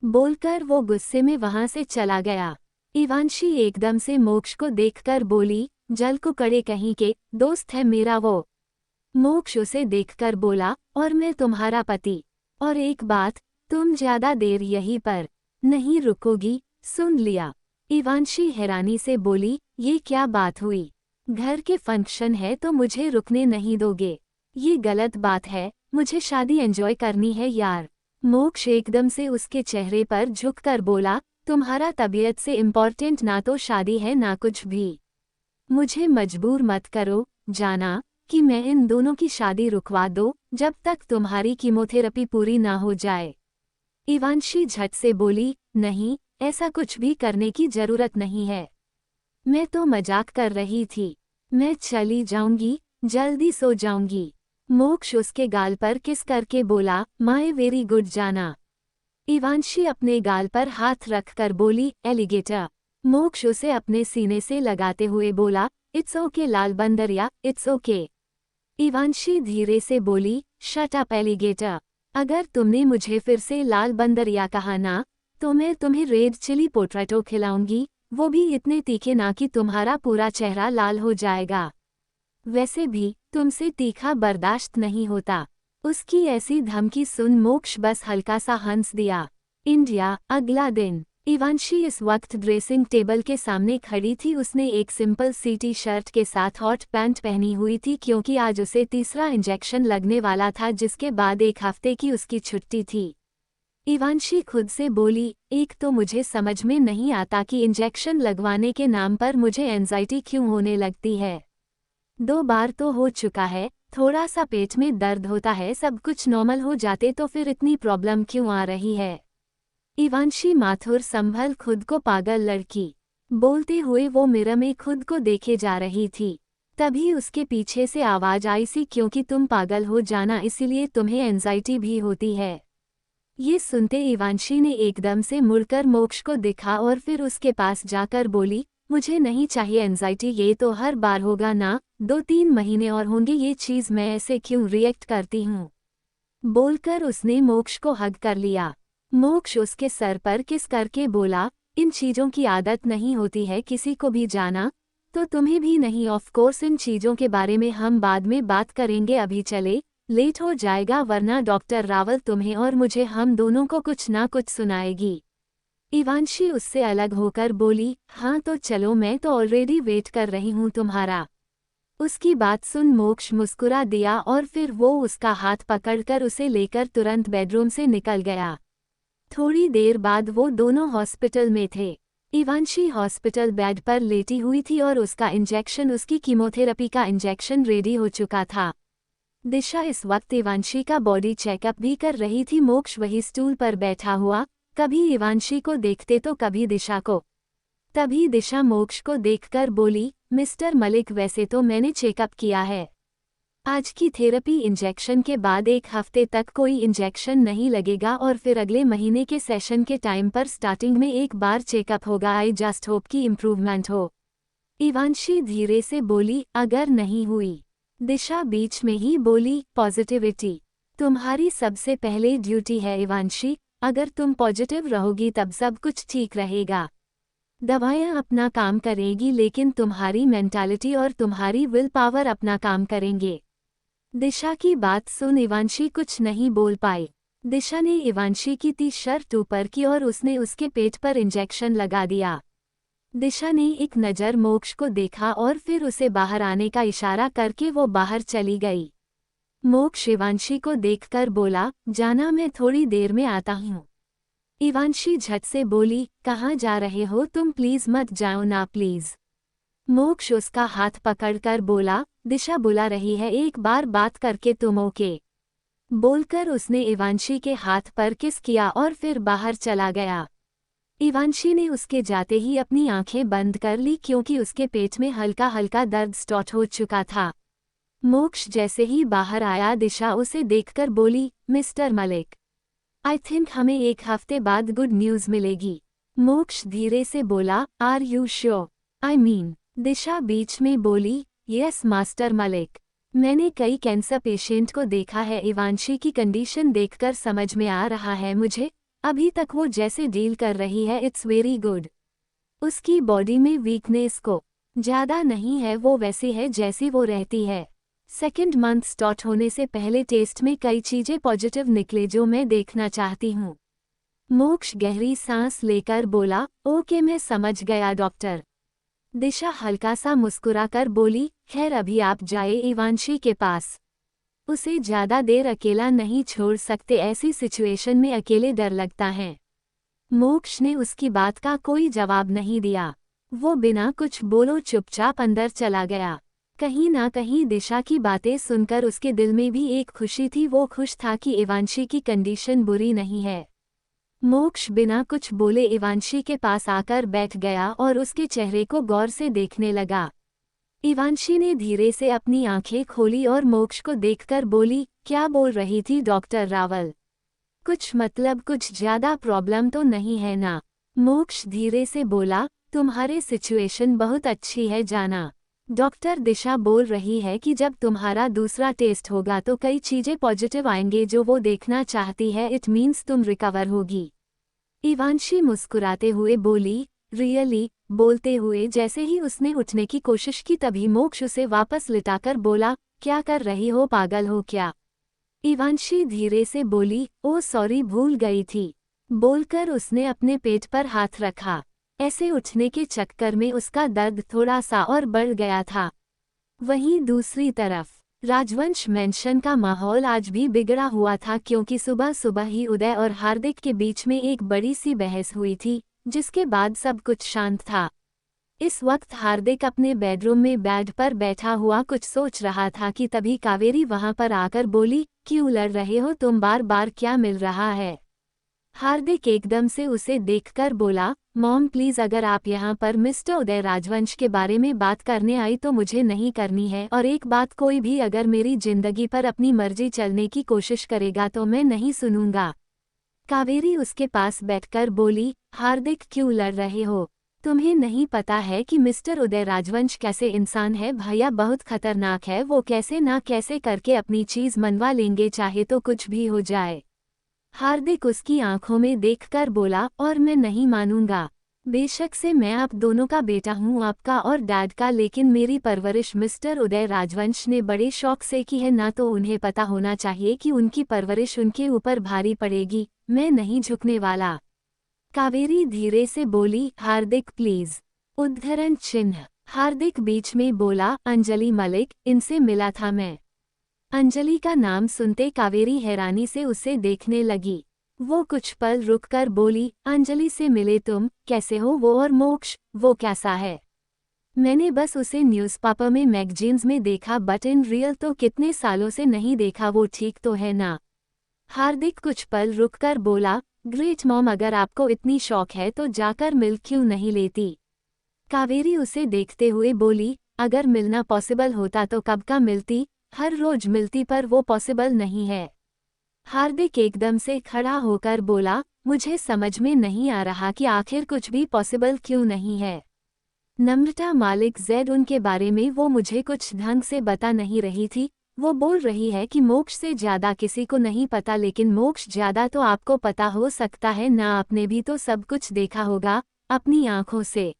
बोलकर वो गुस्से में वहां से चला गया। इवांशी एकदम से मोक्ष को देखकर बोली, जल कुकड़े कहीं के, दोस्त है मेरा वो। मोक्ष उसे देखकर बोला, और मैं तुम्हारा पति। और एक बात, तुम ज्यादा देर यहीं पर नहीं रुकोगी, सुन लिया। इवांशी हैरानी से बोली, ये क्या बात हुई? घर के फंक्शन है तो मुझे रुकने नहीं दोगे? ये गलत बात है, मुझे शादी एंजॉय करनी है यार। मोक्ष एकदम से उसके चेहरे पर झुककर बोला, तुम्हारा तबीयत से इम्पोर्टेंट ना तो शादी है ना कुछ भी। मुझे मजबूर मत करो, जाना कि मैं इन दोनों की शादी रुकवा दो जब तक तुम्हारी कीमोथेरेपी पूरी ना हो जाए। इवांशी झट से बोली, नहीं, ऐसा कुछ भी करने की जरूरत नहीं है। मैं तो मजाक कर रही थी। मैं चली जाऊंगी, जल्दी सो जाऊंगी। मोक्ष उसके गाल पर किस करके बोला, माय वेरी गुड जाना। इवांशी अपने गाल पर हाथ रखकर बोली, एलिगेटर। मोक्ष उसे अपने सीने से लगाते हुए बोला, इट्स ओके लाल बंदरिया, इट्स ओके। इवांशी धीरे से बोली, शट अप एलिगेटर। अगर तुमने मुझे फिर से लाल बंदरिया कहा ना, तो मैं तुम्हें रेड चिली पोटैटो खिलाऊंगी, वो भी इतने तीखे ना कि तुम्हारा पूरा चेहरा लाल हो जाएगा। वैसे भी तुमसे तीखा बर्दाश्त नहीं होता। उसकी ऐसी धमकी सुन मोक्ष बस हल्का सा हंस दिया। इंडिया, अगला दिन। इवांशी इस वक्त ड्रेसिंग टेबल के सामने खड़ी थी। उसने एक सिंपल सी टी शर्ट के साथ हॉट पैंट पहनी हुई थी क्योंकि आज उसे तीसरा इंजेक्शन लगने वाला था, जिसके बाद एक हफ्ते की उसकी छुट्टी थी। इवांशी खुद से बोली, एक तो मुझे समझ में नहीं आता कि इंजेक्शन लगवाने के नाम पर मुझे एंजाइटी क्यों होने लगती है। 2 बार तो हो चुका है, थोड़ा सा पेट में दर्द होता है, सब कुछ नॉर्मल हो जाते तो फिर इतनी प्रॉब्लम क्यों आ रही है। इवांशी माथुर संभल खुद को पागल लड़की बोलते हुए वो मिरर में खुद को देखे जा रही थी। तभी उसके पीछे से आवाज आई सी, क्योंकि तुम पागल हो जाना इसीलिए तुम्हें एंजाइटी भी होती है। ये सुनते इवांशी ने एकदम से मुड़कर मोक्ष को देखा और फिर उसके पास जाकर बोली, मुझे नहीं चाहिए एंजाइटी, ये तो हर बार होगा ना, 2-3 महीने और होंगे ये चीज़, मैं ऐसे क्यों रिएक्ट करती हूँ। बोलकर उसने मोक्ष को हग कर लिया। मोक्ष उसके सर पर किस करके बोला, इन चीज़ों की आदत नहीं होती है किसी को भी, जाना तो तुम्हें भी नहीं। ऑफ कोर्स इन चीज़ों के बारे में हम बाद में बात करेंगे, अभी चले, लेट हो जाएगा वरना डॉक्टर रावल तुम्हें और मुझे हम दोनों को कुछ ना कुछ सुनाएगी। इवांशी उससे अलग होकर बोली, हाँ तो चलो, मैं तो ऑलरेडी वेट कर रही हूँ तुम्हारा। उसकी बात सुन मोक्ष मुस्कुरा दिया और फिर वो उसका हाथ पकड़कर उसे लेकर तुरंत बेडरूम से निकल गया। थोड़ी देर बाद वो दोनों हॉस्पिटल में थे। इवांशी हॉस्पिटल बेड पर लेटी हुई थी और उसका इंजेक्शन, उसकी कीमोथेरेपी का इंजेक्शन रेडी हो चुका था। दिशा इस वक्त इवांशी का बॉडी चेकअप भी कर रही थी। मोक्ष वही स्टूल पर बैठा हुआ, कभी इवांशी को देखते तो कभी दिशा को। तभी दिशा मोक्ष को देखकर बोली, मिस्टर मलिक, वैसे तो मैंने चेकअप किया है। आज की थेरेपी इंजेक्शन के बाद 1 हफ्ते तक कोई इंजेक्शन नहीं लगेगा और फिर अगले महीने के सेशन के टाइम पर स्टार्टिंग में एक बार चेकअप होगा। आई जस्ट होप कि इम्प्रूवमेंट हो। इवांशी धीरे से बोली, अगर नहीं हुई। दिशा बीच में ही बोली, पॉजिटिविटी तुम्हारी सबसे पहले ड्यूटी है इवांशी, अगर तुम पॉजिटिव रहोगी तब सब कुछ ठीक रहेगा। दवाएं अपना काम करेगी लेकिन तुम्हारी मेंटालिटी और तुम्हारी विल पावर अपना काम करेंगे। दिशा की बात सुन इवांशी कुछ नहीं बोल पाई। दिशा ने इवांशी की टी शर्ट ऊपर की और उसने उसके पेट पर इंजेक्शन लगा दिया। दिशा ने एक नज़र मोक्ष को देखा और फिर उसे बाहर आने का इशारा करके वो बाहर चली गई। मोक्ष इवांशी को देखकर बोला, जाना, मैं थोड़ी देर में आता हूँ। इवांशी झट से बोली, कहाँ जा रहे हो तुम, प्लीज मत जाओ ना प्लीज। मोक्ष उसका हाथ पकड़कर बोला, दिशा बुला रही है, एक बार बात करके तुम ओके। बोलकर उसने इवांशी के हाथ पर किस किया और फिर बाहर चला गया। इवांशी ने उसके जाते ही अपनी आंखें बंद कर ली क्योंकि उसके पेट में हल्का हल्का दर्द स्टार्ट हो चुका था। मोक्ष जैसे ही बाहर आया, दिशा उसे देखकर बोली, मिस्टर मलिक, आई थिंक हमें 1 हफ्ते बाद गुड न्यूज़ मिलेगी। मोक्ष धीरे से बोला, are you sure? I mean. Disha बीच में बोली, यस मास्टर मलिक, मैंने कई कैंसर पेशेंट को देखा है, इवांशी की कंडीशन देखकर समझ में आ रहा है मुझे, अभी तक वो जैसे डील कर रही है इट्स वेरी गुड। उसकी बॉडी में वीकनेस को ज़्यादा नहीं है, वो वैसी है जैसी वो रहती है। सेकंड मंथ स्टार्ट होने से पहले टेस्ट में कई चीज़ें पॉजिटिव निकले जो मैं देखना चाहती हूँ। मोक्ष गहरी सांस लेकर बोला, ओके मैं समझ गया डॉक्टर। दिशा हल्का सा मुस्कुराकर बोली, खैर अभी आप जाए इवांशी के पास। उसे ज़्यादा देर अकेला नहीं छोड़ सकते, ऐसी सिचुएशन में अकेले डर लगता है। मोक्ष ने उसकी बात का कोई जवाब नहीं दिया। वो बिना कुछ बोलो चुपचाप अंदर चला गया। कहीं ना कहीं दिशा की बातें सुनकर उसके दिल में भी एक खुशी थी। वो खुश था कि इवांशी की कंडीशन बुरी नहीं है। मोक्ष बिना कुछ बोले इवांशी के पास आकर बैठ गया और उसके चेहरे को गौर से देखने लगा। इवांशी ने धीरे से अपनी आंखें खोली और मोक्ष को देखकर बोली, क्या बोल रही थी डॉक्टर रावल? कुछ मतलब कुछ ज्यादा प्रॉब्लम तो नहीं है ना? मोक्ष धीरे से बोला, तुम्हारे सिचुएशन बहुत अच्छी है जाना। डॉक्टर दिशा बोल रही है कि जब तुम्हारा दूसरा टेस्ट होगा तो कई चीजें पॉजिटिव आएंगे जो वो देखना चाहती है। इट मीन्स तुम रिकवर होगी। इवांशी मुस्कुराते हुए बोली, रियली? बोलते हुए जैसे ही उसने उठने की कोशिश की तभी मोक्ष उसे वापस लिटाकर बोला, क्या कर रही हो, पागल हो क्या? इवांशी धीरे से बोली, ओ सॉरी भूल गई थी। बोलकर उसने अपने पेट पर हाथ रखा। ऐसे उठने के चक्कर में उसका दर्द थोड़ा सा और बढ़ गया था। वहीं दूसरी तरफ राजवंश मेंशन का माहौल आज भी बिगड़ा हुआ था क्योंकि सुबह सुबह ही उदय और हार्दिक के बीच में एक बड़ी सी बहस हुई थी, जिसके बाद सब कुछ शांत था। इस वक्त हार्दिक अपने बेडरूम में बेड पर बैठा हुआ कुछ सोच रहा था कि तभी कावेरी वहां पर आकर बोली, क्यों लड़ रहे हो तुम, बार बार क्या मिल रहा है? हार्दिक एकदम से उसे देखकर बोला, मॉम प्लीज अगर आप यहाँ पर मिस्टर उदय राजवंश के बारे में बात करने आई तो मुझे नहीं करनी है, और एक बात, कोई भी अगर मेरी जिंदगी पर अपनी मर्जी चलने की कोशिश करेगा तो मैं नहीं सुनूंगा। कावेरी उसके पास बैठकर बोली, हार्दिक क्यों लड़ रहे हो? तुम्हें नहीं पता है कि मिस्टर उदय राजवंश कैसे इंसान है? भैया बहुत खतरनाक है, वो कैसे ना कैसे करके अपनी चीज मनवा लेंगे, चाहे तो कुछ भी हो जाए। हार्दिक उसकी आंखों में देखकर बोला, और मैं नहीं मानूंगा। बेशक से मैं आप दोनों का बेटा हूँ, आपका और डैड का, लेकिन मेरी परवरिश मिस्टर उदय राजवंश ने बड़े शौक से की है ना, तो उन्हें पता होना चाहिए कि उनकी परवरिश उनके ऊपर भारी पड़ेगी। मैं नहीं झुकने वाला। कावेरी धीरे से बोली, हार्दिक प्लीज। उद्धरण चिन्ह। हार्दिक बीच में बोला, अंजलि मलिक, इनसे मिला था मैं। अंजलि का नाम सुनते कावेरी हैरानी से उसे देखने लगी। वो कुछ पल रुककर बोली, अंजलि से मिले तुम? कैसे हो वो और मोक्ष, वो कैसा है? मैंने बस उसे न्यूज़पेपर में मैगजीन्स में देखा, बट इन रियल तो कितने सालों से नहीं देखा। वो ठीक तो है ना? हार्दिक कुछ पल रुककर बोला, ग्रेट मॉम, अगर आपको इतनी शौक है तो जाकर मिल क्यों नहीं लेती? कावेरी उसे देखते हुए बोली, अगर मिलना पॉसिबल होता तो कब का मिलती, हर रोज मिलती, पर वो पॉसिबल नहीं है। हार्दिक एकदम से खड़ा होकर बोला, मुझे समझ में नहीं आ रहा कि आखिर कुछ भी पॉसिबल क्यों नहीं है। नम्रता मालिक जेड, उनके बारे में वो मुझे कुछ ढंग से बता नहीं रही थी। वो बोल रही है कि मोक्ष से ज्यादा किसी को नहीं पता, लेकिन मोक्ष ज्यादा तो आपको पता हो सकता है ना, आपने भी तो सब कुछ देखा होगा अपनी आंखों से।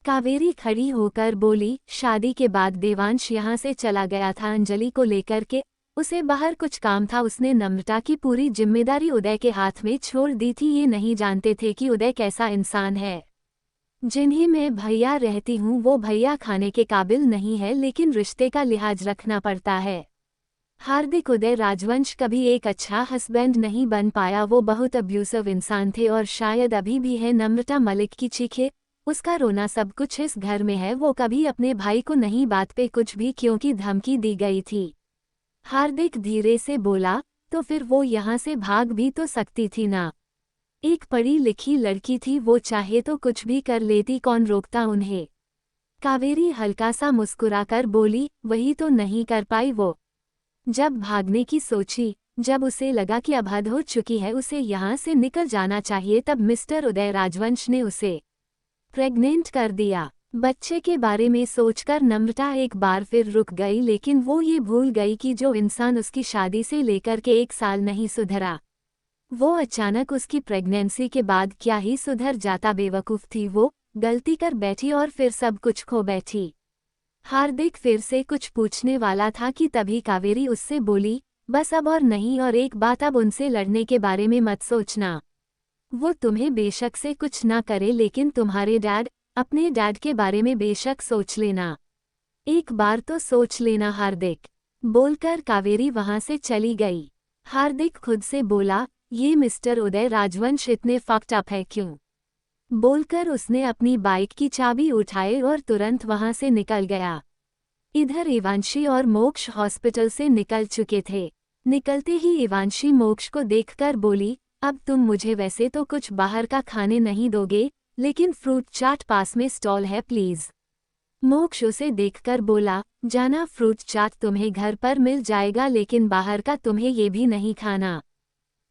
कावेरी खड़ी होकर बोली, शादी के बाद देवांश यहाँ से चला गया था अंजलि को लेकर के। उसे बाहर कुछ काम था, उसने नम्रता की पूरी जिम्मेदारी उदय के हाथ में छोड़ दी थी। ये नहीं जानते थे कि उदय कैसा इंसान है। जिन्हें मैं भैया रहती हूँ वो भैया खाने के काबिल नहीं है, लेकिन रिश्ते का लिहाज रखना पड़ता है। हार्दिक उदय राजवंश कभी एक अच्छा हस्बैंड नहीं बन पाया। वो बहुत अब्यूसिव इंसान थे और शायद अभी भी है। नम्रता मलिक की चीखें, उसका रोना, सब कुछ इस घर में है। वो कभी अपने भाई को नहीं बात पे कुछ भी, क्योंकि धमकी दी गई थी। हार्दिक धीरे से बोला, तो फिर वो यहाँ से भाग भी तो सकती थी ना। एक पढ़ी लिखी लड़की थी, वो चाहे तो कुछ भी कर लेती, कौन रोकता उन्हें? कावेरी हल्का सा मुस्कुराकर बोली, वही तो नहीं कर पाई वो। जब भागने की सोची, जब उसे लगा कि अब हद हो चुकी है, उसे यहाँ से निकल जाना चाहिए, तब मिस्टर उदय राजवंश ने उसे प्रेग्नेंट कर दिया। बच्चे के बारे में सोचकर नम्रता एक बार फिर रुक गई, लेकिन वो ये भूल गई कि जो इंसान उसकी शादी से लेकर के 1 साल नहीं सुधरा, वो अचानक उसकी प्रेगनेंसी के बाद क्या ही सुधर जाता। बेवकूफ़ थी वो। गलती कर बैठी और फिर सब कुछ खो बैठी। हार्दिक फिर से कुछ पूछने वाला था कि तभी कावेरी उससे बोली, बस अब और नहीं, और एक बात, अब उनसे लड़ने के बारे में मत सोचना। वो तुम्हें बेशक से कुछ ना करे, लेकिन तुम्हारे डैड, अपने डैड के बारे में बेशक सोच लेना। एक बार तो सोच लेना हार्दिक, बोलकर कावेरी वहां से चली गई। हार्दिक खुद से बोला, ये मिस्टर उदय राजवंश इतने फक्ड अप है क्यों? बोलकर उसने अपनी बाइक की चाबी उठाई और तुरंत वहां से निकल गया। इधर इवांशी और मोक्ष हॉस्पिटल से निकल चुके थे। निकलते ही इवांशी मोक्ष को देखकर बोली, अब तुम मुझे वैसे तो कुछ बाहर का खाने नहीं दोगे, लेकिन फ्रूट चाट पास में स्टॉल है प्लीज। मोक्ष उसे देखकर बोला, जाना, फ्रूट चाट तुम्हें घर पर मिल जाएगा, लेकिन बाहर का तुम्हें ये भी नहीं खाना।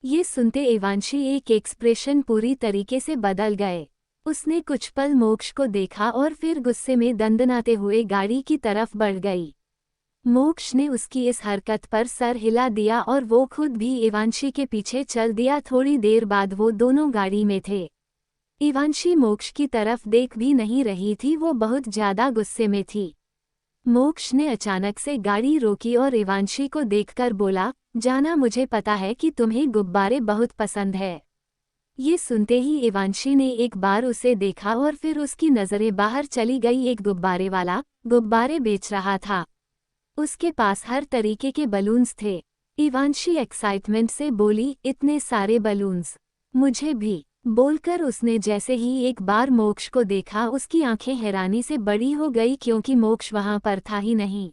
ये सुनते इवांशी एक एक्सप्रेशन पूरी तरीके से बदल गए। उसने कुछ पल मोक्ष को देखा और फिर गुस्से में दंदनाते हुए गाड़ी की तरफ बढ़ गई। मोक्ष ने उसकी इस हरकत पर सर हिला दिया और वो खुद भी इवांशी के पीछे चल दिया। थोड़ी देर बाद वो दोनों गाड़ी में थे। इवांशी मोक्ष की तरफ देख भी नहीं रही थी, वो बहुत ज्यादा गुस्से में थी। मोक्ष ने अचानक से गाड़ी रोकी और इवांशी को देखकर बोला, जाना, मुझे पता है कि तुम्हें गुब्बारे बहुत पसंद है। ये सुनते ही इवांशी ने एक बार उसे देखा और फिर उसकी नज़रें बाहर चली गई। एक गुब्बारे वाला गुब्बारे बेच रहा था। उसके पास हर तरीके के बलून्स थे। इवांशी एक्साइटमेंट से बोली, इतने सारे बलून्स, मुझे भी। बोलकर उसने जैसे ही एक बार मोक्ष को देखा, उसकी आंखें हैरानी से बड़ी हो गई, क्योंकि मोक्ष वहां पर था ही नहीं।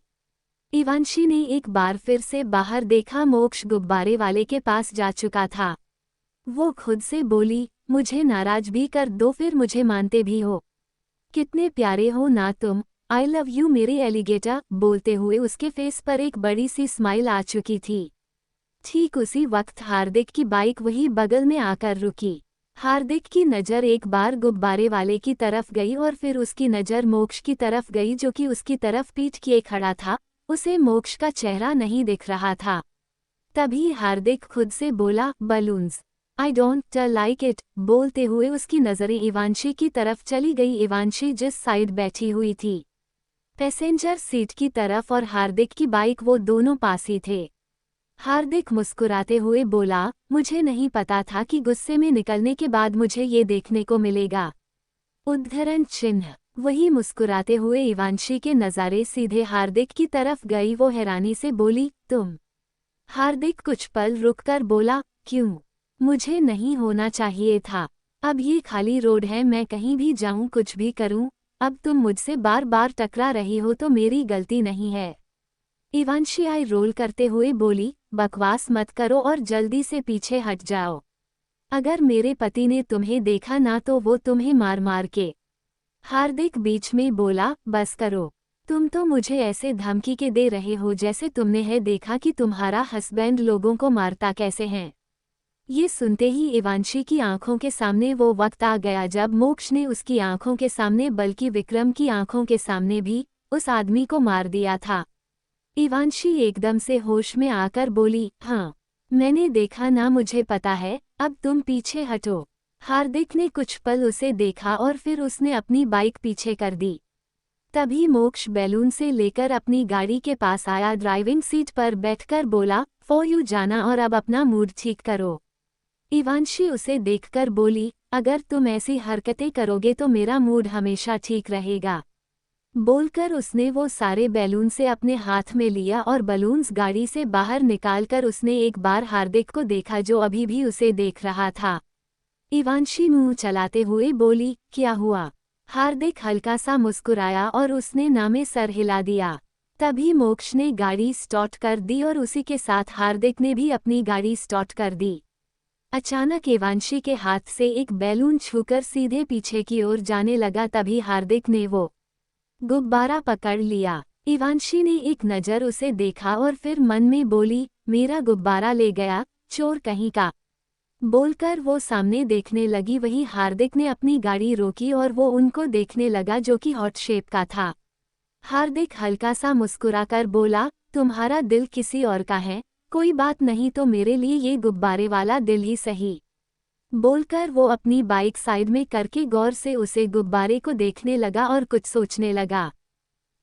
इवांशी ने एक बार फिर से बाहर देखा, मोक्ष गुब्बारे वाले के पास जा चुका था। वो खुद से बोली, मुझे नाराज भी कर दो, फिर मुझे मानते भी हो। कितने प्यारे हो ना तुम, आई लव यू मेरे एलिगेटर। बोलते हुए उसके फेस पर एक बड़ी सी स्माइल आ चुकी थी। ठीक उसी वक्त हार्दिक की बाइक वही बगल में आकर रुकी। हार्दिक की नज़र एक बार गुब्बारे वाले की तरफ गई और फिर उसकी नज़र मोक्ष की तरफ गई, जो कि उसकी तरफ पीठ किए खड़ा था। उसे मोक्ष का चेहरा नहीं दिख रहा था। तभी हार्दिक खुद से बोला, balloons, I don't like it. बोलते हुए उसकी नज़रें इवांशी की तरफ चली गई। इवांशी जिस साइड बैठी हुई थी, पैसेंजर सीट की तरफ, और हार्दिक की बाइक, वो दोनों पास ही थे। हार्दिक मुस्कुराते हुए बोला, मुझे नहीं पता था कि गुस्से में निकलने के बाद मुझे ये देखने को मिलेगा। उद्धरण चिन्ह। वही मुस्कुराते हुए इवांशी के नज़ारे सीधे हार्दिक की तरफ गई। वो हैरानी से बोली, तुम? हार्दिक कुछ पल रुककर बोला, क्यों? मुझे नहीं होना चाहिए था। अब ये खाली रोड है, मैं कहीं भी जाऊं, कुछ भी करूं। अब तुम मुझसे बार बार टकरा रही हो तो मेरी गलती नहीं है। इवांशी आई रोल करते हुए बोली, बकवास मत करो और जल्दी से पीछे हट जाओ। अगर मेरे पति ने तुम्हें देखा ना तो वो तुम्हें मार मार के। हार्दिक बीच में बोला, बस करो। तुम तो मुझे ऐसे धमकी के दे रहे हो जैसे तुमने है देखा कि तुम्हारा हस्बैंड लोगों को मारता कैसे हैं। ये सुनते ही इवांशी की आंखों के सामने वो वक्त आ गया जब मोक्ष ने उसकी आंखों के सामने, बल्कि विक्रम की आंखों के सामने भी, उस आदमी को मार दिया था। इवांशी एकदम से होश में आकर बोली, हाँ, मैंने देखा ना, मुझे पता है, अब तुम पीछे हटो। हार्दिक ने कुछ पल उसे देखा और फिर उसने अपनी बाइक पीछे कर दी। तभी मोक्ष बैलून से लेकर अपनी गाड़ी के पास आया, ड्राइविंग सीट पर बैठकर बोला, फॉर यू जाना, और अब अपना मूड ठीक करो। इवांशी उसे देखकर बोली, अगर तुम ऐसी हरकतें करोगे तो मेरा मूड हमेशा ठीक रहेगा। बोलकर उसने वो सारे बैलून से अपने हाथ में लिया और बलून्स गाड़ी से बाहर निकालकर उसने एक बार हार्दिक को देखा, जो अभी भी उसे देख रहा था। इवांशी मुंह चलाते हुए बोली, क्या हुआ? हार्दिक हल्का सा मुस्कुराया और उसने नामे सर हिला दिया। तभी मोक्ष ने गाड़ी स्टार्ट कर दी और उसी के साथ हार्दिक ने भी अपनी गाड़ी स्टार्ट कर दी। अचानक इवांशी के हाथ से एक बैलून छूकर सीधे पीछे की ओर जाने लगा। तभी हार्दिक ने वो गुब्बारा पकड़ लिया। इवांशी ने एक नज़र उसे देखा और फिर मन में बोली, मेरा गुब्बारा ले गया, चोर कहीं का। बोलकर वो सामने देखने लगी। वही हार्दिक ने अपनी गाड़ी रोकी और वो उनको देखने लगा, जो कि हॉट शेप का था। हार्दिक हल्का सा मुस्कुराकर बोला, तुम्हारा दिल किसी और का है, कोई बात नहीं, तो मेरे लिए ये गुब्बारे वाला दिल ही सही। बोलकर वो अपनी बाइक साइड में करके गौर से उसे गुब्बारे को देखने लगा और कुछ सोचने लगा।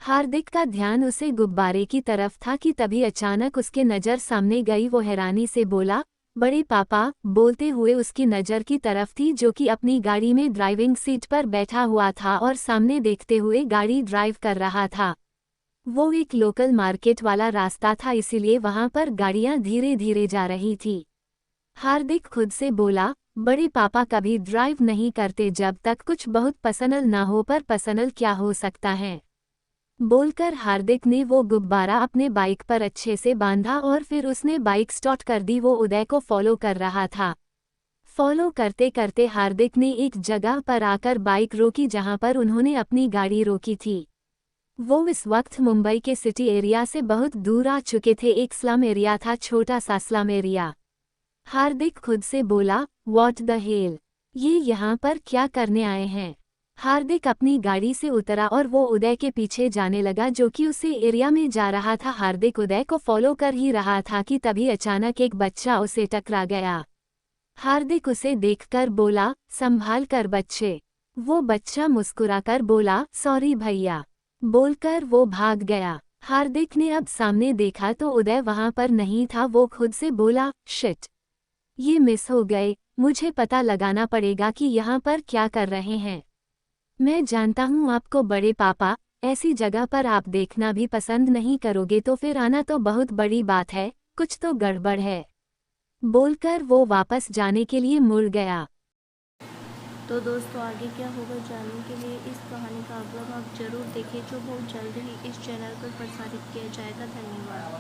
हार्दिक का ध्यान उसे गुब्बारे की तरफ था कि तभी अचानक उसके नज़र सामने गई। वो हैरानी से बोला, बड़े पापा। बोलते हुए उसकी नज़र की तरफ थी जो कि अपनी गाड़ी में ड्राइविंग सीट पर बैठा हुआ था और सामने देखते हुए गाड़ी ड्राइव कर रहा था। वो एक लोकल मार्केट वाला रास्ता था, इसीलिए वहां पर गाड़ियां धीरे धीरे जा रही थी। हार्दिक खुद से बोला, बड़े पापा कभी ड्राइव नहीं करते जब तक कुछ बहुत पर्सनल ना हो, पर पर्सनल क्या हो सकता है। बोलकर हार्दिक ने वो गुब्बारा अपने बाइक पर अच्छे से बांधा और फिर उसने बाइक स्टार्ट कर दी। वो उदय को फॉलो कर रहा था। फॉलो करते करते हार्दिक ने एक जगह पर आकर बाइक रोकी जहां पर उन्होंने अपनी गाड़ी रोकी थी। वो इस वक्त मुंबई के सिटी एरिया से बहुत दूर आ चुके थे। एक स्लम एरिया था, छोटा सा स्लम एरिया। हार्दिक खुद से बोला, व्हाट द हेल, ये यहाँ पर क्या करने आए हैं। हार्दिक अपनी गाड़ी से उतरा और वो उदय के पीछे जाने लगा जो कि उसी एरिया में जा रहा था। हार्दिक उदय को फॉलो कर ही रहा था कि तभी अचानक एक बच्चा उसे टकरा गया। हार्दिक उसे देखकर बोला, संभाल कर बच्चे। वो बच्चा मुस्कुराकर बोला, सॉरी भैया। बोलकर वो भाग गया। हार्दिक ने अब सामने देखा तो उदय वहां पर नहीं था। वो खुद से बोला, शिट, ये मिस हो गए। मुझे पता लगाना पड़ेगा कि यहाँ पर क्या कर रहे हैं। मैं जानता हूँ आपको बड़े पापा, ऐसी जगह पर आप देखना भी पसंद नहीं करोगे, तो फिर आना तो बहुत बड़ी बात है, कुछ तो गड़बड़ है। बोलकर वो वापस जाने के लिए मुड़ गया। तो दोस्तों आगे क्या होगा जानने के लिए इस कहानी का अगला भाग जरूर देखें, जो बहुत जल्द ही इस चैनल पर प्रसारित किया जाएगा। धन्यवाद।